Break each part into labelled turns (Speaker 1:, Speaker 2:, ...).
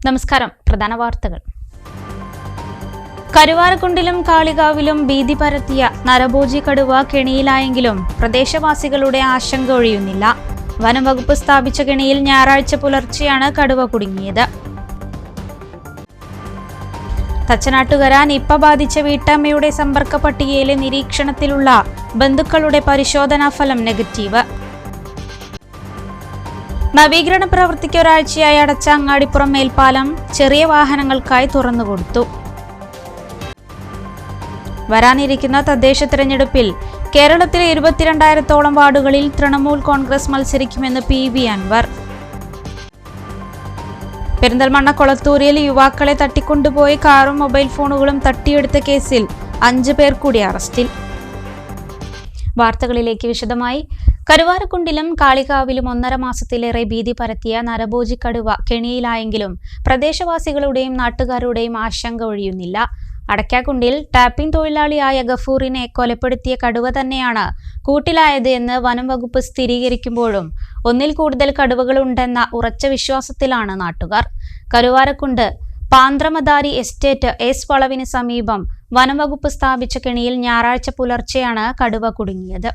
Speaker 1: നമസ്കാരം. പ്രധാന വാർത്തകൾ. കരുവാരക്കുണ്ടിലും കാളികാവിലും ഭീതി പരത്തിയ നരഭോജി കടുവ കെണിയിലായെങ്കിലും പ്രദേശവാസികളുടെ ആശങ്ക ഒഴിയുന്നില്ല. വനംവകുപ്പ് സ്ഥാപിച്ച കെണിയിൽ ഞായറാഴ്ച പുലർച്ചെയാണ് കടുവ കുടുങ്ങിയത്. തച്ചനാട്ടുകര നിപ്പ ബാധിച്ച വീട്ടമ്മയുടെ സമ്പർക്ക പട്ടികയിലെ നിരീക്ഷണത്തിലുള്ള ബന്ധുക്കളുടെ പരിശോധനാ ഫലം നെഗറ്റീവ്. നവീകരണ പ്രവൃത്തിക്ക് ഒരാഴ്ചയായി അടച്ച അങ്ങാടിപ്പുറം മേൽപ്പാലം ചെറിയ വാഹനങ്ങൾക്കായി തുറന്നുകൊടുത്തു. വരാനിരിക്കുന്ന തദ്ദേശ തെരഞ്ഞെടുപ്പിൽ കേരളത്തിലെ 22,000-ഓളം വാർഡുകളിൽ തൃണമൂൽ കോൺഗ്രസ് മത്സരിക്കുമെന്ന് PV അൻവർ. പെരിന്തൽമണ്ണ കൊളത്തൂരിൽ യുവാക്കളെ തട്ടിക്കൊണ്ടുപോയി കാറും മൊബൈൽ ഫോണുകളും തട്ടിയെടുത്ത കേസിൽ 5 പേർ കൂടി അറസ്റ്റിൽ. വാർത്തകളിലേക്ക് വിശദമായി. കരുവാരക്കുണ്ടിലും കാളികാവിലും 1.5 മാസത്തിലേറെ ഭീതി പരത്തിയ നരഭോജി കടുവ കെണിയിലായെങ്കിലും പ്രദേശവാസികളുടെയും നാട്ടുകാരുടെയും ആശങ്ക ഒഴിയുന്നില്ല. അടക്കാക്കുണ്ടിൽ ടാപ്പിംഗ് തൊഴിലാളിയായ ഗഫൂറിനെ കൊലപ്പെടുത്തിയ കടുവ തന്നെയാണ് കൂട്ടിലായത് എന്ന് വനം വകുപ്പ് സ്ഥിരീകരിക്കുമ്പോഴും ഒന്നിൽ കൂടുതൽ കടുവകളുണ്ടെന്ന ഉറച്ച വിശ്വാസത്തിലാണ് നാട്ടുകാർ. കരുവാരക്കുണ്ട് പാന്ത്രമദാരി എസ്റ്റേറ്റ് എസ് വളവിന് സമീപം വനം വകുപ്പ് സ്ഥാപിച്ച കെണിയിൽ ഞായറാഴ്ച പുലർച്ചെയാണ് കടുവ കുടുങ്ങിയത്.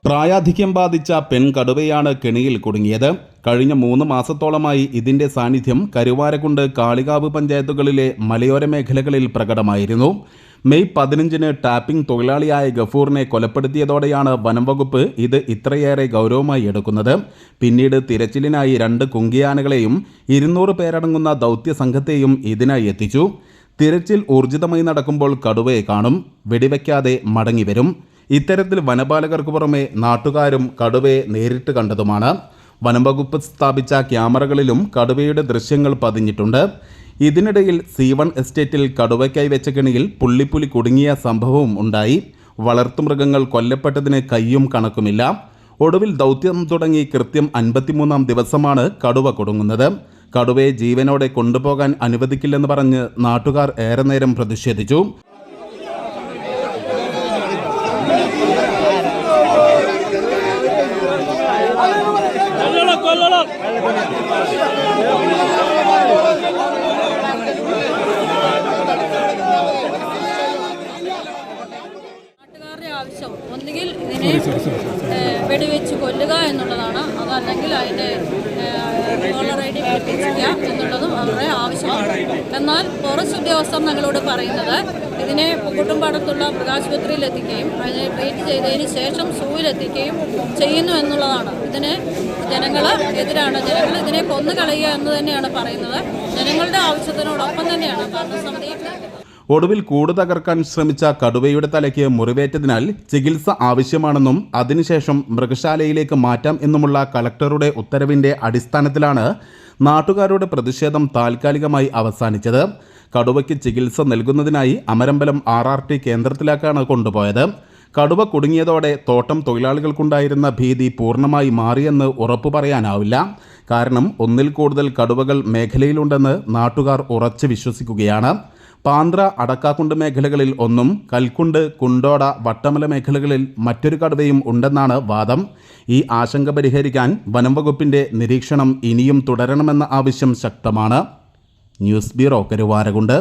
Speaker 2: പ്രായാധിക്യം ബാധിച്ച പെൺകടുവയാണ് കെണിയിൽ കുടുങ്ങിയത്. കഴിഞ്ഞ 3 മാസത്തോളമായി ഇതിന്റെ സാന്നിധ്യം കരുവാരക്കുണ്ട് കാളികാവ് പഞ്ചായത്തുകളിലെ മലയോര മേഖലകളിൽ പ്രകടമായിരുന്നു. മെയ് 15-ന് ടാപ്പിംഗ് തൊഴിലാളിയായ ഗഫൂറിനെ കൊലപ്പെടുത്തിയതോടെയാണ് വനംവകുപ്പ് ഇത് ഇത്രയേറെ ഗൗരവമായി എടുക്കുന്നത്. പിന്നീട് തിരച്ചിലിനായി 2 കുങ്കിയാനകളെയും 200 പേരടങ്ങുന്ന ദൗത്യ സംഘത്തെയും ഇതിനായി എത്തിച്ചു. തിരച്ചിൽ ഊർജിതമായി നടക്കുമ്പോൾ കടുവയെ കാണും, വെടിവെക്കാതെ മടങ്ങിവരും. ഇത്തരത്തിൽ വനപാലകർക്ക് പുറമെ നാട്ടുകാരും കടുവയെ നേരിട്ട് കണ്ടതുമാണ്. വനംവകുപ്പ് സ്ഥാപിച്ച ക്യാമറകളിലും കടുവയുടെ ദൃശ്യങ്ങൾ പതിഞ്ഞിട്ടുണ്ട്. ഇതിനിടയിൽ C1 എസ്റ്റേറ്റിൽ കടുവയ്ക്കായി വെച്ച കെണിയിൽ പുള്ളിപ്പുലി കുടുങ്ങിയ സംഭവവും ഉണ്ടായി. വളർത്തുമൃഗങ്ങൾ കൊല്ലപ്പെട്ടതിന് കയ്യും കണക്കുമില്ല. ഒടുവിൽ ദൗത്യം തുടങ്ങി കൃത്യം 53-ാം ദിവസമാണ് കടുവ കുടുങ്ങുന്നത്. കടുവയെ ജീവനോടെ കൊണ്ടുപോകാൻ അനുവദിക്കില്ലെന്ന് പറഞ്ഞ് നാട്ടുകാർ ഏറെ നേരം പ്രതിഷേധിച്ചു.
Speaker 3: നാട്ടുകാരുടെ ആവശ്യം ഒന്നുകിൽ ഇതിനെ വെടിവെച്ച് കൊല്ലുക എന്നുള്ളതാണ്, അതല്ലെങ്കിൽ അതിൻ്റെ കോളർ ID പിടിപ്പിക്കുക എന്നുള്ളതും അവരുടെ ആവശ്യമാണ്. എന്നാൽ ഫോറസ്റ്റ് ഉദ്യോഗസ്ഥർ ഞങ്ങളോട് പറയുന്നത് ഇതിനെ പൂക്കുട്ടുംപാടത്തുള്ള മൃഗാശുപത്രിയിൽ എത്തിക്കുകയും അതിനെ ട്രീറ്റ് ചെയ്തതിന് ശേഷം സൂവിലെത്തിക്കുകയും ചെയ്യുന്നു എന്നുള്ളതാണ്. ഇതിന് ജനങ്ങൾ എതിരാണ്. ജനങ്ങൾ ഇതിനെ കൊന്നുകളയുക എന്ന് തന്നെയാണ് പറയുന്നത്. ജനങ്ങളുടെ ആവശ്യത്തിനോടൊപ്പം തന്നെയാണ് ഭരണസമിതി.
Speaker 2: ഒടുവിൽ കൂട് തകർക്കാൻ ശ്രമിച്ച കടുവയുടെ തലയ്ക്ക് മുറിവേറ്റതിനാൽ ചികിത്സ ആവശ്യമാണെന്നും അതിനുശേഷം മൃഗശാലയിലേക്ക് മാറ്റാം എന്നുമുള്ള കളക്ടറുടെ ഉത്തരവിൻ്റെ അടിസ്ഥാനത്തിലാണ് നാട്ടുകാരുടെ പ്രതിഷേധം താൽക്കാലികമായി അവസാനിച്ചത്. കടുവയ്ക്ക് ചികിത്സ നൽകുന്നതിനായി അമരമ്പലം RRT കേന്ദ്രത്തിലേക്കാണ് കൊണ്ടുപോയത്. കടുവ കുടുങ്ങിയതോടെ തോട്ടം തൊഴിലാളികൾക്കുണ്ടായിരുന്ന ഭീതി പൂർണ്ണമായി മാറിയെന്ന് ഉറപ്പു പറയാനാവില്ല. കാരണം ഒന്നിൽ കൂടുതൽ കടുവകൾ മേഖലയിലുണ്ടെന്ന് നാട്ടുകാർ ഉറച്ചു വിശ്വസിക്കുകയാണ്. പാന്ത്ര അടക്കാക്കുണ്ട് മേഖലകളിൽ ഒന്നും കൽക്കുണ്ട്, കുണ്ടോട, വട്ടമല മേഖലകളിൽ മറ്റൊരു കടുവയും ഉണ്ടെന്നാണ് വാദം. ഈ ആശങ്ക പരിഹരിക്കാൻ വനംവകുപ്പിന്റെ നിരീക്ഷണം ഇനിയും തുടരണമെന്ന ആവശ്യം ശക്തമാണ്. News bureau, Karuvarakundu.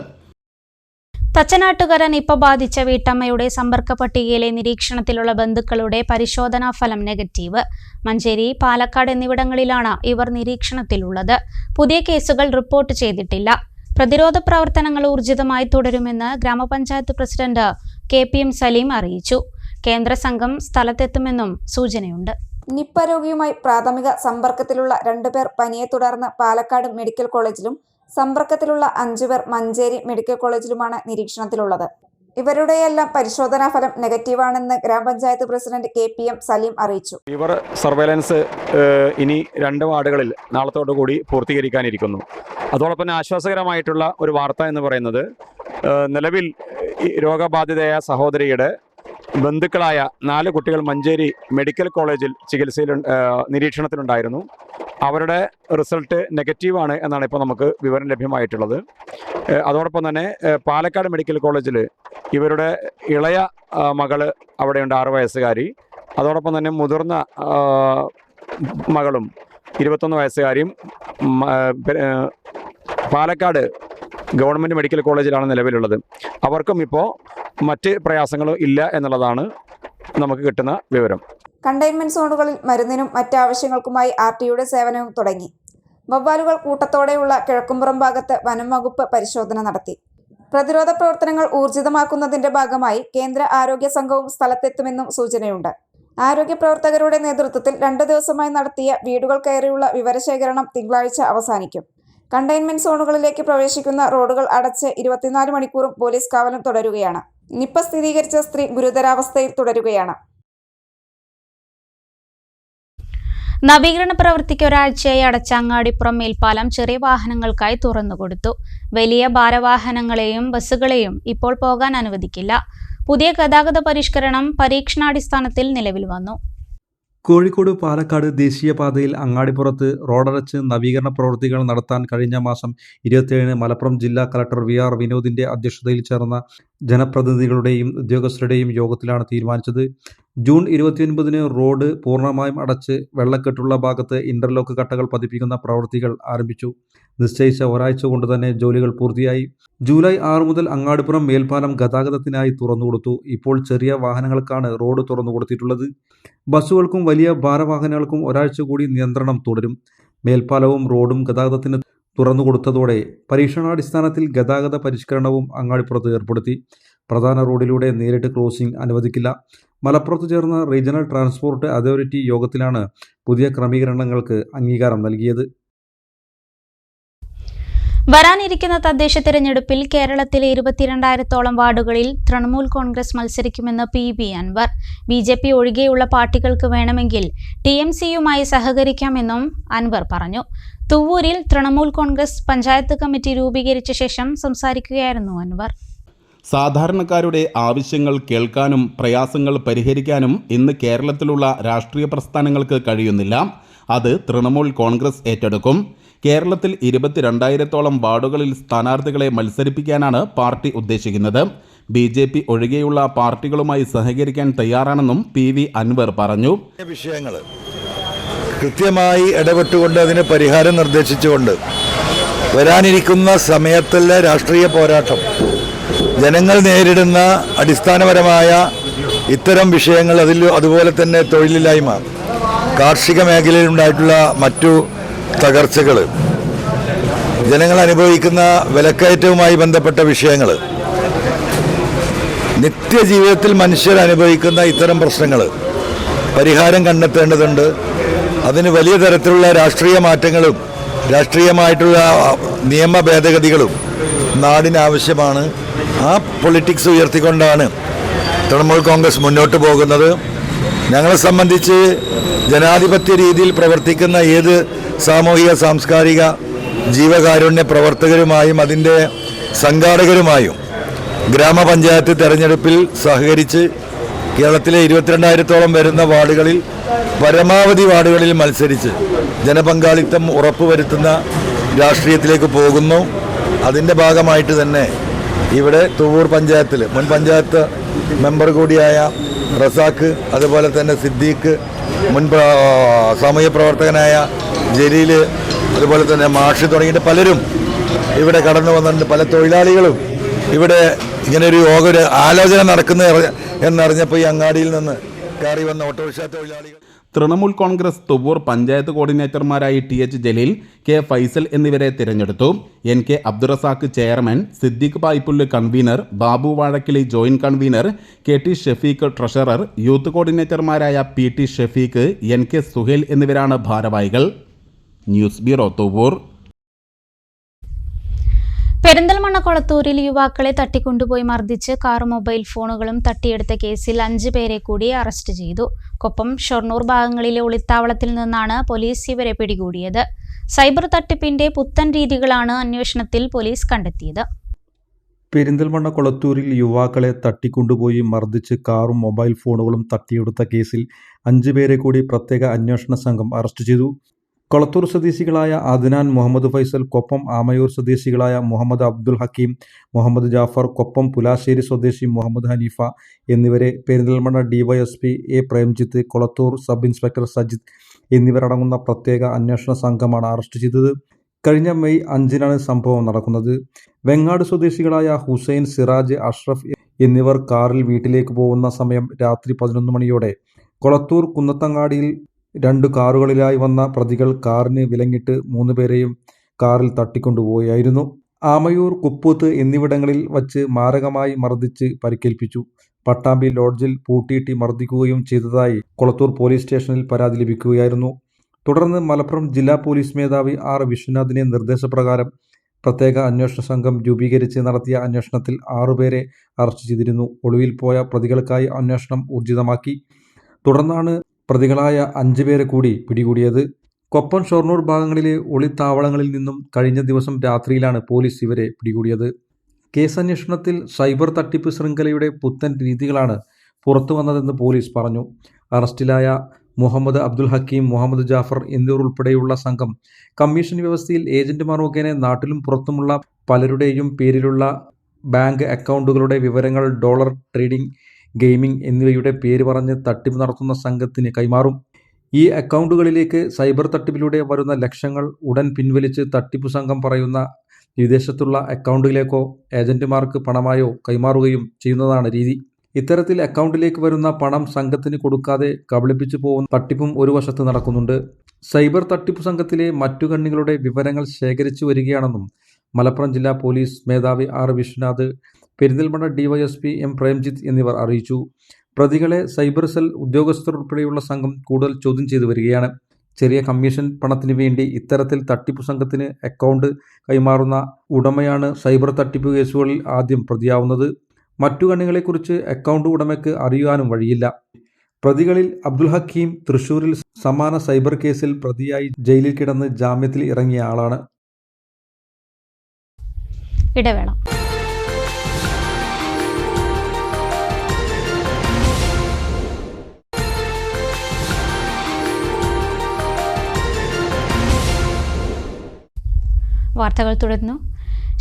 Speaker 1: Thachanattukara Nipah ബാധിച്ച വീട്ടമ്മയുടെ സമ്പർക്ക പട്ടികയിലെ നിരീക്ഷണത്തിലുള്ള ബന്ധുക്കളുടെ പരിശോധനാ ഫലം നെഗറ്റീവ്. മഞ്ചേരി, പാലക്കാട് എന്നിവിടങ്ങളിലാണ് ഇവർ നിരീക്ഷണത്തിലുള്ളത്. പുതിയ കേസുകൾ റിപ്പോർട്ട് ചെയ്തിട്ടില്ല. പ്രതിരോധ പ്രവർത്തനങ്ങൾ ഊർജിതമായി തുടരുമെന്ന് ഗ്രാമപഞ്ചായത്ത് പ്രസിഡന്റ് KPM സലീം അറിയിച്ചു. കേന്ദ്ര സംഘം സ്ഥലത്തെത്തുമെന്നും സൂചനയുണ്ട്.
Speaker 4: നിപ്പ രോഗിയുമായി പ്രാഥമിക സമ്പർക്കത്തിലുള്ള 2 പേർ പനിയെ തുടർന്ന് പാലക്കാട് മെഡിക്കൽ കോളേജിലും സമ്പർക്കത്തിലുള്ള 5 പേർ മഞ്ചേരി മെഡിക്കൽ കോളേജിലുമാണ് നിരീക്ഷണത്തിലുള്ളത്. ഇവരുടെയെല്ലാം പരിശോധനാ ഫലം നെഗറ്റീവാണെന്ന് ഗ്രാമപഞ്ചായത്ത് പ്രസിഡന്റ് KPM സലീം അറിയിച്ചു.
Speaker 5: ഇവർ സർവൈലൻസ് ഇനി 2 വാർഡുകളിൽ നാളത്തോടുകൂടി പൂർത്തീകരിക്കാനിരിക്കുന്നു. അതോടൊപ്പം തന്നെ ആശ്വാസകരമായിട്ടുള്ള ഒരു വാർത്ത എന്ന് പറയുന്നത്, നിലവിൽ രോഗബാധിതയായ സഹോദരിയുടെ ബന്ധുക്കളായ 4 കുട്ടികൾ മഞ്ചേരി മെഡിക്കൽ കോളേജിൽ നിരീക്ഷണത്തിലുണ്ടായിരുന്നു. അവരുടെ റിസൾട്ട് നെഗറ്റീവാണ് എന്നാണ് ഇപ്പോൾ നമുക്ക് വിവരം ലഭ്യമായിട്ടുള്ളത്. അതോടൊപ്പം തന്നെ പാലക്കാട് മെഡിക്കൽ കോളേജിൽ ഇവരുടെ ഇളയ മകള് അവിടെയുണ്ട്, 6 വയസ്സുകാരി. അതോടൊപ്പം തന്നെ മുതിർന്ന മകളും 21 വയസ്സുകാരിയും പാലക്കാട് ഗവൺമെൻറ് മെഡിക്കൽ കോളേജിലാണ് നിലവിലുള്ളത്. അവർക്കും ഇപ്പോൾ മറ്റ് പ്രയാസങ്ങളും ഇല്ല എന്നുള്ളതാണ് നമുക്ക് കിട്ടുന്ന വിവരം.
Speaker 4: കണ്ടെയ്ൻമെന്റ് സോണുകളിൽ മരുന്നിനും മറ്റാവശ്യങ്ങൾക്കുമായി RTയുടെ സേവനവും തുടങ്ങി. വവ്വാലുകൾ കൂട്ടത്തോടെയുള്ള കിഴക്കുംപുറം ഭാഗത്ത് വനം വകുപ്പ് പരിശോധന നടത്തി. പ്രതിരോധ പ്രവർത്തനങ്ങൾ ഊർജിതമാക്കുന്നതിന്റെ ഭാഗമായി കേന്ദ്ര ആരോഗ്യ സംഘവും സ്ഥലത്തെത്തുമെന്നും സൂചനയുണ്ട്. ആരോഗ്യ പ്രവർത്തകരുടെ നേതൃത്വത്തിൽ 2 ദിവസമായി നടത്തിയ വീടുകൾ കയറിയുള്ള വിവരശേഖരണം തിങ്കളാഴ്ച അവസാനിക്കും. കണ്ടെയ്ൻമെന്റ് സോണുകളിലേക്ക് പ്രവേശിക്കുന്ന റോഡുകൾ അടച്ച് 24 മണിക്കൂറും പോലീസ് കാവലും തുടരുകയാണ്. നിപ്പ സ്ഥിരീകരിച്ച സ്ത്രീ ഗുരുതരാവസ്ഥയിൽ തുടരുകയാണ്.
Speaker 1: നവീകരണ പ്രവൃത്തിക്ക് ഒരാഴ്ചയായി അടച്ച അങ്ങാടിപ്പുറം മേൽപ്പാലം ചെറിയ വാഹനങ്ങൾക്കായി തുറന്നുകൊടുത്തു. വലിയ ഭാരവാഹനങ്ങളെയും ബസ്സുകളെയും ഇപ്പോൾ പോകാൻ അനുവദിക്കില്ല. പുതിയ ഗതാഗത പരിഷ്കരണം പരീക്ഷണാടിസ്ഥാനത്തിൽ നിലവിൽ വന്നു.
Speaker 6: കോഴിക്കോട് പാലക്കാട് ദേശീയപാതയിൽ അങ്ങാടിപ്പുറത്ത് റോഡടച്ച് നവീകരണ പ്രവൃത്തികൾ നടത്താൻ കഴിഞ്ഞ മാസം 27-ന് മലപ്പുറം ജില്ലാ കളക്ടർ VR വിനോദിന്റെ അധ്യക്ഷതയിൽ ചേർന്ന ജനപ്രതിനിധികളുടെയും ഉദ്യോഗസ്ഥരുടെയും യോഗത്തിലാണ് തീരുമാനിച്ചത്. ജൂൺ 29-ന് റോഡ് പൂർണ്ണമായും അടച്ച് വെള്ളക്കെട്ടുള്ള ഭാഗത്ത് ഇന്റർലോക്ക് കട്ടകൾ പതിപ്പിക്കുന്ന പ്രവൃത്തികൾ ആരംഭിച്ചു. നിശ്ചയിച്ച ഒരാഴ്ച കൊണ്ട് തന്നെ ജോലികൾ പൂർത്തിയായി. ജൂലൈ 6 മുതൽ അങ്ങാടിപ്പുറം മേൽപ്പാലം ഗതാഗതത്തിനായി തുറന്നുകൊടുത്തു. ഇപ്പോൾ ചെറിയ വാഹനങ്ങൾക്കാണ് റോഡ് തുറന്നുകൊടുത്തിട്ടുള്ളത്. ബസ്സുകൾക്കും വലിയ ഭാരവാഹനങ്ങൾക്കും ഒരാഴ്ച കൂടി നിയന്ത്രണം തുടരും. മേൽപ്പാലവും റോഡും ഗതാഗതത്തിന് തുറന്നുകൊടുത്തതോടെ പരീക്ഷണാടിസ്ഥാനത്തിൽ ഗതാഗത പരിഷ്കരണവും അങ്ങാടിപ്പുറത്ത് ഏർപ്പെടുത്തി. പ്രധാന റോഡിലൂടെ നേരിട്ട് ക്രോസിംഗ് അനുവദിക്കില്ല. മലപ്പുറത്ത് ചേർന്ന റീജിയണൽ ട്രാൻസ്പോർട്ട് അതോറിറ്റി യോഗത്തിലാണ് പുതിയ ക്രമീകരണങ്ങൾക്ക് അംഗീകാരം നൽകിയത്.
Speaker 1: വരാനിരിക്കുന്ന തദ്ദേശ തിരഞ്ഞെടുപ്പിൽ കേരളത്തിലെ 22,000-ഓളം വാർഡുകളിൽ തൃണമൂൽ കോൺഗ്രസ് മത്സരിക്കുമെന്ന് PV അൻവർ. BJP ഒഴികെയുള്ള പാർട്ടികൾക്ക് വേണമെങ്കിൽ TMCയുമായി സഹകരിക്കാമെന്നും അൻവർ പറഞ്ഞു. തുവ്വൂരിൽ തൃണമൂൽ കോൺഗ്രസ് പഞ്ചായത്ത് കമ്മിറ്റി രൂപീകരിച്ച ശേഷം സംസാരിക്കുകയായിരുന്നു അൻവർ.
Speaker 2: സാധാരണക്കാരുടെ ആവശ്യങ്ങൾ കേൾക്കാനും പ്രയാസങ്ങൾ പരിഹരിക്കാനും ഇന്ന് കേരളത്തിലുള്ള രാഷ്ട്രീയ പ്രസ്ഥാനങ്ങൾക്ക് കഴിയുന്നില്ല. അത് തൃണമൂൽ കോൺഗ്രസ് ഏറ്റെടുക്കും. കേരളത്തിൽ 22,000-ഓളം വാർഡുകളിൽ സ്ഥാനാർത്ഥികളെ മത്സരിപ്പിക്കാനാണ് പാർട്ടി ഉദ്ദേശിക്കുന്നത്. BJP ഒഴികെയുള്ള പാർട്ടികളുമായി സഹകരിക്കാൻ തയ്യാറാണെന്നും PV അൻവർ പറഞ്ഞു.
Speaker 7: വിഷയങ്ങൾ കൃത്യമായി ഇടപെട്ടുകൊണ്ട് അതിന് പരിഹാരം നിർദ്ദേശിച്ചുകൊണ്ട് വരാനിരിക്കുന്ന സമയത്തുള്ള രാഷ്ട്രീയ പോരാട്ടം, ജനങ്ങൾ നേരിടുന്ന അടിസ്ഥാനപരമായ ഇത്തരം വിഷയങ്ങൾ, അതുപോലെ തന്നെ തൊഴിലില്ലായ്മ, കാർഷിക മേഖലയിലുണ്ടായിട്ടുള്ള മറ്റു തകർച്ചകൾ, ജനങ്ങൾ അനുഭവിക്കുന്ന വിലക്കയറ്റവുമായി ബന്ധപ്പെട്ട വിഷയങ്ങൾ, നിത്യജീവിതത്തിൽ മനുഷ്യർ അനുഭവിക്കുന്ന ഇത്തരം പ്രശ്നങ്ങൾ പരിഹാരം കണ്ടെത്തേണ്ടതുണ്ട്. അതിന് വലിയ തരത്തിലുള്ള രാഷ്ട്രീയ മാറ്റങ്ങളും രാഷ്ട്രീയമായിട്ടുള്ള നിയമ ഭേദഗതികളും നാടിനാവശ്യമാണ്. ആ പൊളിറ്റിക്സ് ഉയർത്തിക്കൊണ്ടാണ് തൃണമൂൽ കോൺഗ്രസ് മുന്നോട്ട് പോകുന്നത്. ഞങ്ങളെ സംബന്ധിച്ച് ജനാധിപത്യ രീതിയിൽ പ്രവർത്തിക്കുന്ന ഏത് സാമൂഹിക സാംസ്കാരിക ജീവകാരുണ്യ പ്രവർത്തകരുമായും അതിൻ്റെ സംഘാടകരുമായും ഗ്രാമപഞ്ചായത്ത് തെരഞ്ഞെടുപ്പിൽ സഹകരിച്ച് കേരളത്തിലെ 22,000-ഓളം വരുന്ന വാർഡുകളിൽ പരമാവധി വാർഡുകളിൽ മത്സരിച്ച് ജനപങ്കാളിത്തം ഉറപ്പുവരുത്തുന്ന രാഷ്ട്രീയത്തിലേക്ക് പോകുന്നു. അതിൻ്റെ ഭാഗമായിട്ട് തന്നെ ഇവിടെ തുവ്വൂർ പഞ്ചായത്തിൽ മുൻ പഞ്ചായത്ത് മെമ്പർ കൂടിയായ റസാഖ്, അതുപോലെ തന്നെ സിദ്ദീഖ്, മുൻ സാമൂഹ്യ പ്രവർത്തകനായ ജലീൽ, അതുപോലെ തന്നെ മാഷ് തുടങ്ങിയിട്ട് പലരും ഇവിടെ കടന്നു വന്നിട്ടുണ്ട്. പല തൊഴിലാളികളും ഇവിടെ ഇങ്ങനെ ഒരു ആലോചന നടക്കുന്ന എന്നറിഞ്ഞപ്പോൾ ഈ അങ്ങാടിയിൽ നിന്ന് കയറി വന്ന ഓട്ടോറിക്ഷ തൊഴിലാളികൾ.
Speaker 2: തൃണമൂൽ കോൺഗ്രസ് തുവ്വൂർ പഞ്ചായത്ത് കോർഡിനേറ്റർമാരായി TH ജലീൽ, K ഫൈസൽ എന്നിവരെ തിരഞ്ഞെടുത്തു. NK Abdurazak chairman, Siddique Paipullu convener, Babu Vazhakkili joint convener, KT Shafeeq treasurer, youth കോർഡിനേറ്റർമാരായ PT ഷഫീഖ്, NK സുഹേൽ എന്നിവരാണ് ഭാരവാഹികൾ. News bureau Thuvvur.
Speaker 1: പെരിന്തൽമണ്ണ കൊളത്തൂരിൽ യുവാക്കളെ തട്ടിക്കൊണ്ടുപോയി മർദ്ദിച്ച് കാറും മൊബൈൽ ഫോണുകളും തട്ടിയെടുത്ത കേസിൽ 5 പേരെ കൂടി അറസ്റ്റ് ചെയ്തു. കൊപ്പം, ഷൊർണൂർ ഭാഗങ്ങളിലെ ഒളിത്താവളത്തിൽ നിന്നാണ് പോലീസ് ഇവരെ പിടികൂടിയത്. സൈബർ തട്ടിപ്പിന്റെ പുത്തൻ രീതികളാണ് അന്വേഷണത്തിൽ പോലീസ് കണ്ടെത്തിയത്.
Speaker 6: പെരിന്തൽമണ്ണ കൊളത്തൂരിൽ യുവാക്കളെ തട്ടിക്കൊണ്ടുപോയി മർദ്ദിച്ച് കാറും മൊബൈൽ ഫോണുകളും തട്ടിയെടുത്ത കേസിൽ 5 പേരെ കൂടി പ്രത്യേക അന്വേഷണ സംഘം അറസ്റ്റ് ചെയ്തു. കൊളത്തൂർ സ്വദേശികളായ അദ്നാൻ മുഹമ്മദ് ഫൈസൽ, കൊപ്പം ആമയൂർ സ്വദേശികളായ മുഹമ്മദ് അബ്ദുൽ ഹക്കീം, മുഹമ്മദ് ജാഫർ, കൊപ്പം പുലാശ്ശേരി സ്വദേശി മുഹമ്മദ് ഹനീഫ എന്നിവരെ Perinthalmanna DYSP A Premjith, Kolathur sub inspector Sajith എന്നിവരടങ്ങുന്ന പ്രത്യേക അന്വേഷണ സംഘമാണ് അറസ്റ്റ് ചെയ്തത്. കഴിഞ്ഞ മെയ് 5-നാണ് സംഭവം നടക്കുന്നത്. വെങ്ങാട് സ്വദേശികളായ ഹുസൈൻ, സിറാജ്, അഷ്റഫ് എന്നിവർ കാറിൽ വീട്ടിലേക്ക് പോകുന്ന സമയം രാത്രി 11 മണിയോടെ കൊളത്തൂർ കുന്നത്തങ്ങാടിയിൽ 2 കാറുകളിലായി വന്ന പ്രതികൾ കാറിന് വിലങ്ങിട്ട് 3 പേരെയും കാറിൽ തട്ടിക്കൊണ്ടുപോവുകയായിരുന്നു. ആമയൂർ, കുപ്പൂത്ത് എന്നിവിടങ്ങളിൽ വച്ച് മാരകമായി മർദ്ദിച്ച് പരിക്കേൽപ്പിച്ചു. പട്ടാമ്പി ലോഡ്ജിൽ പൂട്ടിയിട്ട് മർദ്ദിക്കുകയും ചെയ്തതായി കൊളത്തൂർ പോലീസ് സ്റ്റേഷനിൽ പരാതി ലഭിക്കുകയായിരുന്നു. തുടർന്ന് മലപ്പുറം ജില്ലാ പോലീസ് മേധാവി ആർ വിശ്വനാഥിന്റെ നിർദ്ദേശപ്രകാരം പ്രത്യേക അന്വേഷണ സംഘം രൂപീകരിച്ച് നടത്തിയ അന്വേഷണത്തിൽ 6 പേരെ അറസ്റ്റ് ചെയ്തിരുന്നു. ഒളിവിൽ പോയ പ്രതികൾക്കായി അന്വേഷണം ഊർജിതമാക്കി. തുടർന്നാണ് പ്രതികളായ 5 പേരെ കൂടി പിടികൂടിയത്. കൊപ്പം, ഷൊർണൂർ ഭാഗങ്ങളിലെ ഒളിത്താവളങ്ങളിൽ നിന്നും കഴിഞ്ഞ ദിവസം രാത്രിയിലാണ് പോലീസ് ഇവരെ പിടികൂടിയത്. കേസന്വേഷണത്തിൽ സൈബർ തട്ടിപ്പ് ശൃംഖലയുടെ പുത്തൻ രീതികളാണ് പുറത്തു വന്നതെന്ന് പോലീസ് പറഞ്ഞു. അറസ്റ്റിലായ മുഹമ്മദ് അബ്ദുൽ ഹക്കീം, മുഹമ്മദ് ജാഫർ എന്നിവർ ഉൾപ്പെടെയുള്ള സംഘം കമ്മീഷൻ വ്യവസ്ഥയിൽ ഏജന്റുമാർ മുഖേന നാട്ടിലും പുറത്തുമുള്ള പലരുടെയും പേരിലുള്ള ബാങ്ക് അക്കൗണ്ടുകളുടെ വിവരങ്ങൾ ഡോളർ ട്രേഡിംഗ്, ഗെയിമിംഗ് എന്നിവയുടെ പേര് പറഞ്ഞ് തട്ടിപ്പ് നടത്തുന്ന സംഘത്തിന് കൈമാറും. ഈ അക്കൗണ്ടുകളിലേക്ക് സൈബർ തട്ടിപ്പിലൂടെ വരുന്ന ലക്ഷങ്ങൾ ഉടൻ പിൻവലിച്ച് തട്ടിപ്പു സംഘം പറയുന്ന വിദേശത്തുള്ള അക്കൗണ്ടിലേക്കോ ഏജന്റുമാർക്ക് പണമായോ കൈമാറുകയും ചെയ്യുന്നതാണ് രീതി. ഇത്തരത്തിൽ അക്കൗണ്ടിലേക്ക് വരുന്ന പണം സംഘത്തിന് കൊടുക്കാതെ കബളിപ്പിച്ചു പോകുന്ന തട്ടിപ്പും ഒരു വശത്ത് നടക്കുന്നുണ്ട്. സൈബർ തട്ടിപ്പു സംഘത്തിലെ മറ്റു കണ്ണികളുടെ വിവരങ്ങൾ ശേഖരിച്ചു വരികയാണെന്നും മലപ്പുറം ജില്ലാ പോലീസ് മേധാവി R Viswanath, Perinthalmanna DYSP M Premjith എന്നിവർ അറിയിച്ചു. പ്രതികളെ സൈബർ സെൽ ഉദ്യോഗസ്ഥർ ഉൾപ്പെടെയുള്ള സംഘം കൂടുതൽ ചോദ്യം ചെയ്തു വരികയാണ്. ചെറിയ കമ്മീഷൻ പണത്തിന് വേണ്ടി ഇത്തരത്തിൽ തട്ടിപ്പു സംഘത്തിന് അക്കൗണ്ട് കൈമാറുന്ന ഉടമയാണ് സൈബർ തട്ടിപ്പ് കേസുകളിൽ ആദ്യം പ്രതിയാവുന്നത്. മറ്റു കണ്ണികളെക്കുറിച്ച് അക്കൗണ്ട് ഉടമയ്ക്ക് അറിയാനും വഴിയില്ല. പ്രതികളിൽ അബ്ദുൽ ഹക്കീം തൃശൂരിൽ സമാന സൈബർ കേസിൽ പ്രതിയായി ജയിലിൽ കിടന്ന് ജാമ്യത്തിൽ ഇറങ്ങിയ ആളാണ്.
Speaker 1: ഇടവേള. വാർത്തകൾ തുടരുന്നു.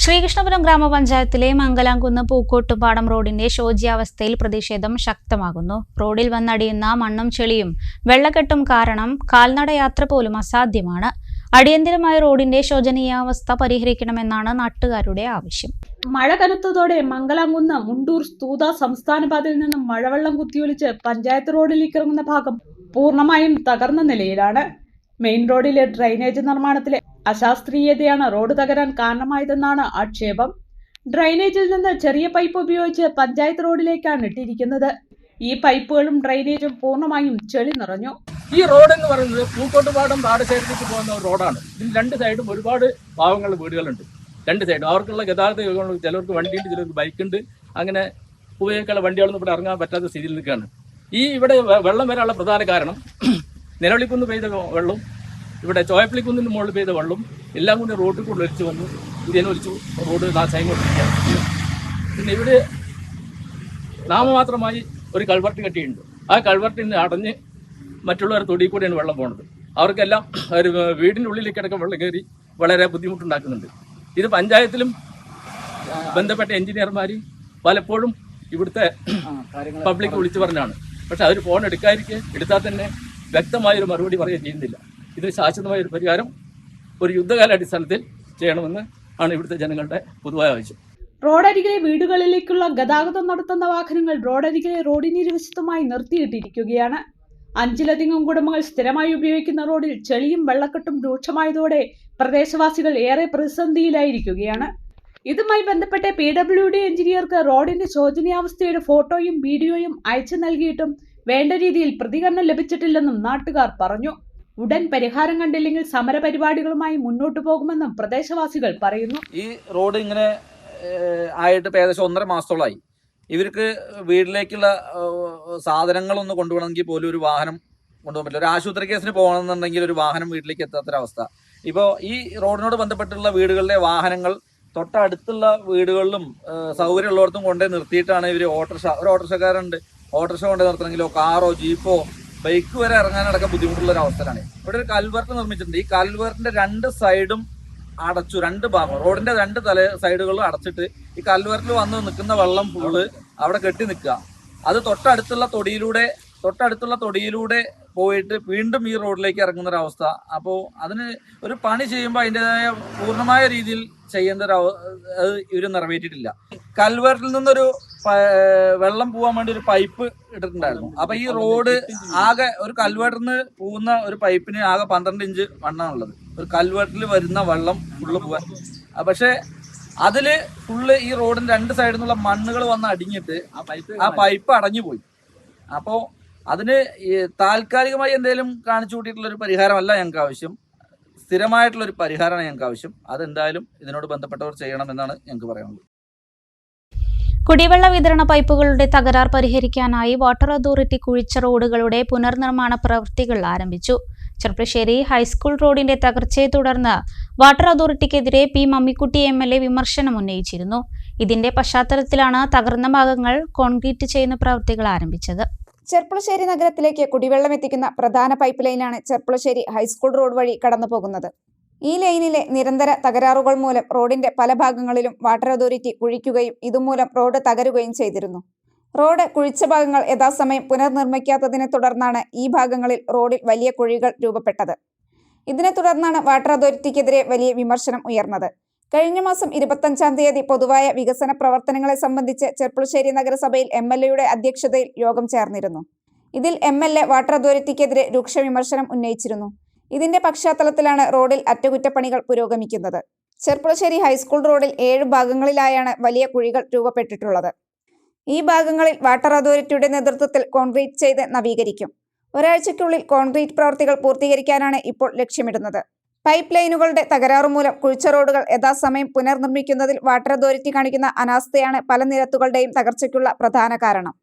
Speaker 1: ശ്രീകൃഷ്ണപുരം ഗ്രാമപഞ്ചായത്തിലെ മംഗലാംകുന്ന് പൂക്കോട്ടുപാടം റോഡിന്റെ ശോച്യാവസ്ഥയിൽ പ്രതിഷേധം ശക്തമാകുന്നു. റോഡിൽ വന്നടിയുന്ന മണ്ണും ചെളിയും വെള്ളക്കെട്ടും കാരണം കാൽനടയാത്ര പോലും അസാധ്യമാണ്. അടിയന്തരമായ റോഡിന്റെ ശോചനീയാവസ്ഥ പരിഹരിക്കണമെന്നാണ് നാട്ടുകാരുടെ ആവശ്യം.
Speaker 8: മഴ കനത്തതോടെ മംഗലാംകുന്ന് മുണ്ടൂർ സ്തൂത സംസ്ഥാന പാതയിൽ നിന്നും മഴവെള്ളം കുത്തിയൊലിച്ച് പഞ്ചായത്ത് റോഡിലേക്ക് ഇറങ്ങുന്ന ഭാഗം പൂർണ്ണമായും തകർന്ന നിലയിലാണ്. മെയിൻ റോഡിലെ ഡ്രൈനേജ് നിർമ്മാണത്തിലെ അശാസ്ത്രീയതയാണ് റോഡ് തകരാൻ കാരണമായതെന്നാണ് ആക്ഷേപം. ഡ്രൈനേജിൽ നിന്ന് ചെറിയ പൈപ്പ് ഉപയോഗിച്ച് പഞ്ചായത്ത് റോഡിലേക്കാണ് ഇട്ടിരിക്കുന്നത്. ഈ പൈപ്പുകളും ഡ്രൈനേജും പൂർണ്ണമായും ചെളി നിറഞ്ഞു.
Speaker 9: ഈ റോഡ് എന്ന് പറയുന്നത് പൂക്കോട്ടുപാടം പാടശേഖരത്തേക്ക് പോകുന്ന റോഡാണ്. ഇതിന് 2 സൈഡും ഒരുപാട് പാവങ്ങളുടെ വീടുകളുണ്ട്. 2 സൈഡും അവർക്കുള്ള ഗതാഗത യോഗങ്ങൾ, ചിലർക്ക് വണ്ടിയുണ്ട്, ചിലർക്ക് ബൈക്കുണ്ട്. അങ്ങനെ ഉപയോഗിക്കാനുള്ള വണ്ടികളൊന്നും ഇവിടെ ഇറങ്ങാൻ പറ്റാത്ത സ്ഥിതിയിൽ നിൽക്കുകയാണ്. ഈ ഇവിടെ വെള്ളം വരാനുള്ള പ്രധാന കാരണം നിലവിളിക്കുന്ന് പെയ്ത വെള്ളം, ഇവിടെ ചോയപ്പള്ളിക്കുന്നിന് മുകളിൽ പെയ്ത വെള്ളം എല്ലാം കൂടി റോഡിൽ കൂടെ ഒലിച്ചു വന്നു. ഇതിനൊലിച്ചു റോഡ് നാശമായി കൊണ്ടിരിക്കുകയാണ്. പിന്നെ ഇവിടെ നാമമാത്രമായി ഒരു കൾവർട്ട് കെട്ടിയിട്ടുണ്ട്. ആ കൾവർട്ടിൽ നിന്ന് അടഞ്ഞ് മറ്റുള്ളവർ തൊടിയിൽ കൂടെയാണ് വെള്ളം പോകുന്നത്. അവർക്കെല്ലാം ഒരു വീടിൻ്റെ ഉള്ളിലേക്കടക്കം വെള്ളം കയറി വളരെ ബുദ്ധിമുട്ടുണ്ടാക്കുന്നുണ്ട്. ഇത് പഞ്ചായത്തിലും ബന്ധപ്പെട്ട എഞ്ചിനീയർമാർ പലപ്പോഴും ഇവിടുത്തെ പബ്ലിക് വിളിച്ചു പറഞ്ഞാണ്. പക്ഷെ അവർ ഫോൺ എടുത്താൽ തന്നെ വ്യക്തമായൊരു മറുപടി പറയുകയും ചെയ്യുന്നില്ല. ഇതിന് ശാശ്വതമായൊരു പരിഹാരം ഒരു യുദ്ധകാലാടിസ്ഥാനത്തിൽ ചെയ്യണമെന്ന് ആണ് ഇവിടുത്തെ ജനങ്ങളുടെ പൊതുവായ ആവശ്യം.
Speaker 8: റോഡരികിലെ വീടുകളിലേക്കുള്ള ഗതാഗതം നടത്തുന്ന വാഹനങ്ങൾ റോഡരികിലെ റോഡിനിരുവശത്തുമായി നിർത്തിയിട്ടിരിക്കുകയാണ്. 5ലധികം കുടുംബങ്ങൾ സ്ഥിരമായി ഉപയോഗിക്കുന്ന റോഡിൽ ചെളിയും വെള്ളക്കെട്ടും രൂക്ഷമായതോടെ പ്രദേശവാസികൾ ഏറെ പ്രതിസന്ധിയിലായിരിക്കുകയാണ്. ഇതുമായി ബന്ധപ്പെട്ട് PWD എഞ്ചിനീയർക്ക് റോഡിന്റെ ശോചനീയാവസ്ഥയുടെ ഫോട്ടോയും വീഡിയോയും അയച്ചു നൽകിയിട്ടും വേണ്ട രീതിയിൽ പ്രതികരണം ലഭിച്ചിട്ടില്ലെന്നും നാട്ടുകാർ പറഞ്ഞു. ഉടൻ പരിഹാരം കണ്ടില്ലെങ്കിൽ സമരപരിപാടികളുമായി മുന്നോട്ടു പോകുമെന്നും പ്രദേശവാസികൾ പറയുന്നു.
Speaker 10: ഈ റോഡ് ഇങ്ങനെ ആയിട്ട് ഏകദേശം 1.5 മാസത്തോളമായി. ഇവർക്ക് വീട്ടിലേക്കുള്ള സാധനങ്ങളൊന്ന് കൊണ്ടുപോകണമെങ്കിൽ പോലും ഒരു വാഹനം കൊണ്ടുപോകാൻ പറ്റില്ല. ഒരു ആശുപത്രി കേസിന് പോകണമെന്നുണ്ടെങ്കിൽ ഒരു വാഹനം വീട്ടിലേക്ക് എത്താത്തൊരവസ്ഥ. ഇപ്പോൾ ഈ റോഡിനോട് ബന്ധപ്പെട്ടുള്ള വീടുകളിലെ വാഹനങ്ങൾ തൊട്ടടുത്തുള്ള വീടുകളിലും സൗകര്യമുള്ളവർക്കും കൊണ്ടേ നിർത്തിയിട്ടാണ് ഇവർ ഒരു ഓട്ടോറിക്ഷക്കാരുണ്ട്, ഓട്ടോറിക്ഷ കൊണ്ടേ നിർത്തണമെങ്കിലോ കാറോ ജീപ്പോ ബൈക്ക് വരെ ഇറങ്ങാനടക്കം ബുദ്ധിമുട്ടുള്ള ഒരു അവസ്ഥയിലാണ്. ഇവിടെ ഒരു കൽവർട്ട് നിർമ്മിച്ചിട്ടുണ്ട്. ഈ കൽവർട്ടിന്റെ 2 സൈഡും അടച്ചു, 2 ഭാഗം റോഡിന്റെ 2 സൈഡുകളും അടച്ചിട്ട് ഈ കൽവർട്ടിൽ വന്ന് നിൽക്കുന്ന വെള്ളം ഫുള്ള് അവിടെ കെട്ടി നിൽക്കുക. അത് തൊട്ടടുത്തുള്ള തൊടിയിലൂടെ പോയിട്ട് വീണ്ടും ഈ റോഡിലേക്ക് ഇറങ്ങുന്ന ഒരു അവസ്ഥ. അപ്പോൾ അതിന് ഒരു പണി ചെയ്യുമ്പോൾ അതിൻ്റെതായ പൂർണ്ണമായ രീതിയിൽ ചെയ്യേണ്ട അത് ഇവർ നിറവേറ്റിയിട്ടില്ല. കൽവർട്ടിൽ നിന്നൊരു വെള്ളം പോകാൻ വേണ്ടി ഒരു പൈപ്പ് ഇട്ടിട്ടുണ്ടായിരുന്നു. അപ്പൊ ഈ റോഡ് ആകെ ഒരു കൽവർട്ടിൽ നിന്ന് പോകുന്ന ഒരു പൈപ്പിന് ആകെ 12 ഇഞ്ച് വണ്ണാണുള്ളത്. ഒരു കൽവർട്ടിൽ വരുന്ന വെള്ളം ഫുള്ള് പോകാൻ. പക്ഷെ അതില് ഫുള്ള് ഈ റോഡിന്റെ 2 സൈഡിൽ നിന്നുള്ള മണ്ണുകൾ വന്ന് അടിഞ്ഞിട്ട് ആ പൈപ്പ് അടഞ്ഞു പോയി. അപ്പോൾ അതിന് താൽക്കാലികമായി എന്തെങ്കിലും കാണിച്ചു കൂട്ടിയിട്ടുള്ള ഒരു പരിഹാരമല്ല ഞങ്ങൾക്ക് ആവശ്യം, സ്ഥിരമായിട്ടുള്ള ഒരു പരിഹാരമാണ് ഞങ്ങൾക്ക് ആവശ്യം. അതെന്തായാലും ഇതിനോട് ബന്ധപ്പെട്ടവർ ചെയ്യണമെന്നാണ് ഞങ്ങൾക്ക് പറയാനുള്ളത്.
Speaker 1: കുടിവെള്ള വിതരണ പൈപ്പുകളുടെ തകരാർ പരിഹരിക്കാനായി വാട്ടർ അതോറിറ്റി കുഴിച്ച റോഡുകളുടെ പുനർനിർമ്മാണ പ്രവൃത്തികൾ ആരംഭിച്ചു. ചെർപ്പളശ്ശേരി ഹൈസ്കൂൾ റോഡിന്റെ തകർച്ചയെ തുടർന്ന് വാട്ടർ അതോറിറ്റിക്കെതിരെ പി മമ്മിക്കുട്ടി MLA വിമർശനം ഉന്നയിച്ചിരുന്നു. ഇതിന്റെ പശ്ചാത്തലത്തിലാണ് തകർന്ന ഭാഗങ്ങൾ കോൺക്രീറ്റ് ചെയ്യുന്ന പ്രവൃത്തികൾ ആരംഭിച്ചത്.
Speaker 4: ചെർപ്പളശ്ശേരി നഗരത്തിലേക്ക് കുടിവെള്ളം എത്തിക്കുന്ന പ്രധാന പൈപ്പ് ലൈനാണ് ചെർപ്പളശ്ശേരി ഹൈസ്കൂൾ റോഡ് വഴി കടന്നു പോകുന്നത്. ഈ ലൈനിലെ നിരന്തര തകരാറുകൾ മൂലം റോഡിന്റെ പല ഭാഗങ്ങളിലും വാട്ടർ അതോറിറ്റി കുഴിക്കുകയും ഇതുമൂലം റോഡ് തകരുകയും ചെയ്തിരുന്നു. റോഡ് കുഴിച്ച ഭാഗങ്ങൾ യഥാസമയം പുനർനിർമ്മിക്കാത്തതിനെ തുടർന്നാണ് ഈ ഭാഗങ്ങളിൽ റോഡിൽ വലിയ കുഴികൾ രൂപപ്പെട്ടത്. ഇതിനെ തുടർന്നാണ് വാട്ടർ അതോറിറ്റിക്കെതിരെ വലിയ വിമർശനം ഉയർന്നത്. കഴിഞ്ഞ മാസം 25-ാം തീയതി പൊതുവായ വികസന പ്രവർത്തനങ്ങളെ സംബന്ധിച്ച് ചെർപ്പളശ്ശേരി നഗരസഭയിൽ MLAയുടെ അധ്യക്ഷതയിൽ യോഗം ചേർന്നിരുന്നു. ഇതിൽ MLA വാട്ടർ അതോറിറ്റിക്കെതിരെ രൂക്ഷ വിമർശനം ഉന്നയിച്ചിരുന്നു. ഇതിന്റെ പശ്ചാത്തലത്തിലാണ് റോഡിൽ അറ്റകുറ്റപ്പണികൾ പുരോഗമിക്കുന്നത്. ചെർപ്പളശ്ശേരി ഹൈസ്കൂൾ റോഡിൽ 7 ഭാഗങ്ങളിലായാണ് വലിയ കുഴികൾ രൂപപ്പെട്ടിട്ടുള്ളത്. ഈ ഭാഗങ്ങളിൽ വാട്ടർ അതോറിറ്റിയുടെ നേതൃത്വത്തിൽ കോൺക്രീറ്റ് ചെയ്ത് നവീകരിക്കും. ഒരാഴ്ചയ്ക്കുള്ളിൽ കോൺക്രീറ്റ് പ്രവൃത്തികൾ പൂർത്തീകരിക്കാനാണ് ഇപ്പോൾ ലക്ഷ്യമിടുന്നത്. പൈപ്പ് ലൈനുകളുടെ തകരാറുമൂലം കുഴിച്ച റോഡുകൾ യഥാസമയം പുനർനിർമ്മിക്കുന്നതിൽ വാട്ടർ അതോറിറ്റി കാണിക്കുന്ന അനാസ്ഥയാണ് പല നിരത്തുകളുടെയും തകർച്ചയ്ക്കുള്ള പ്രധാന കാരണം.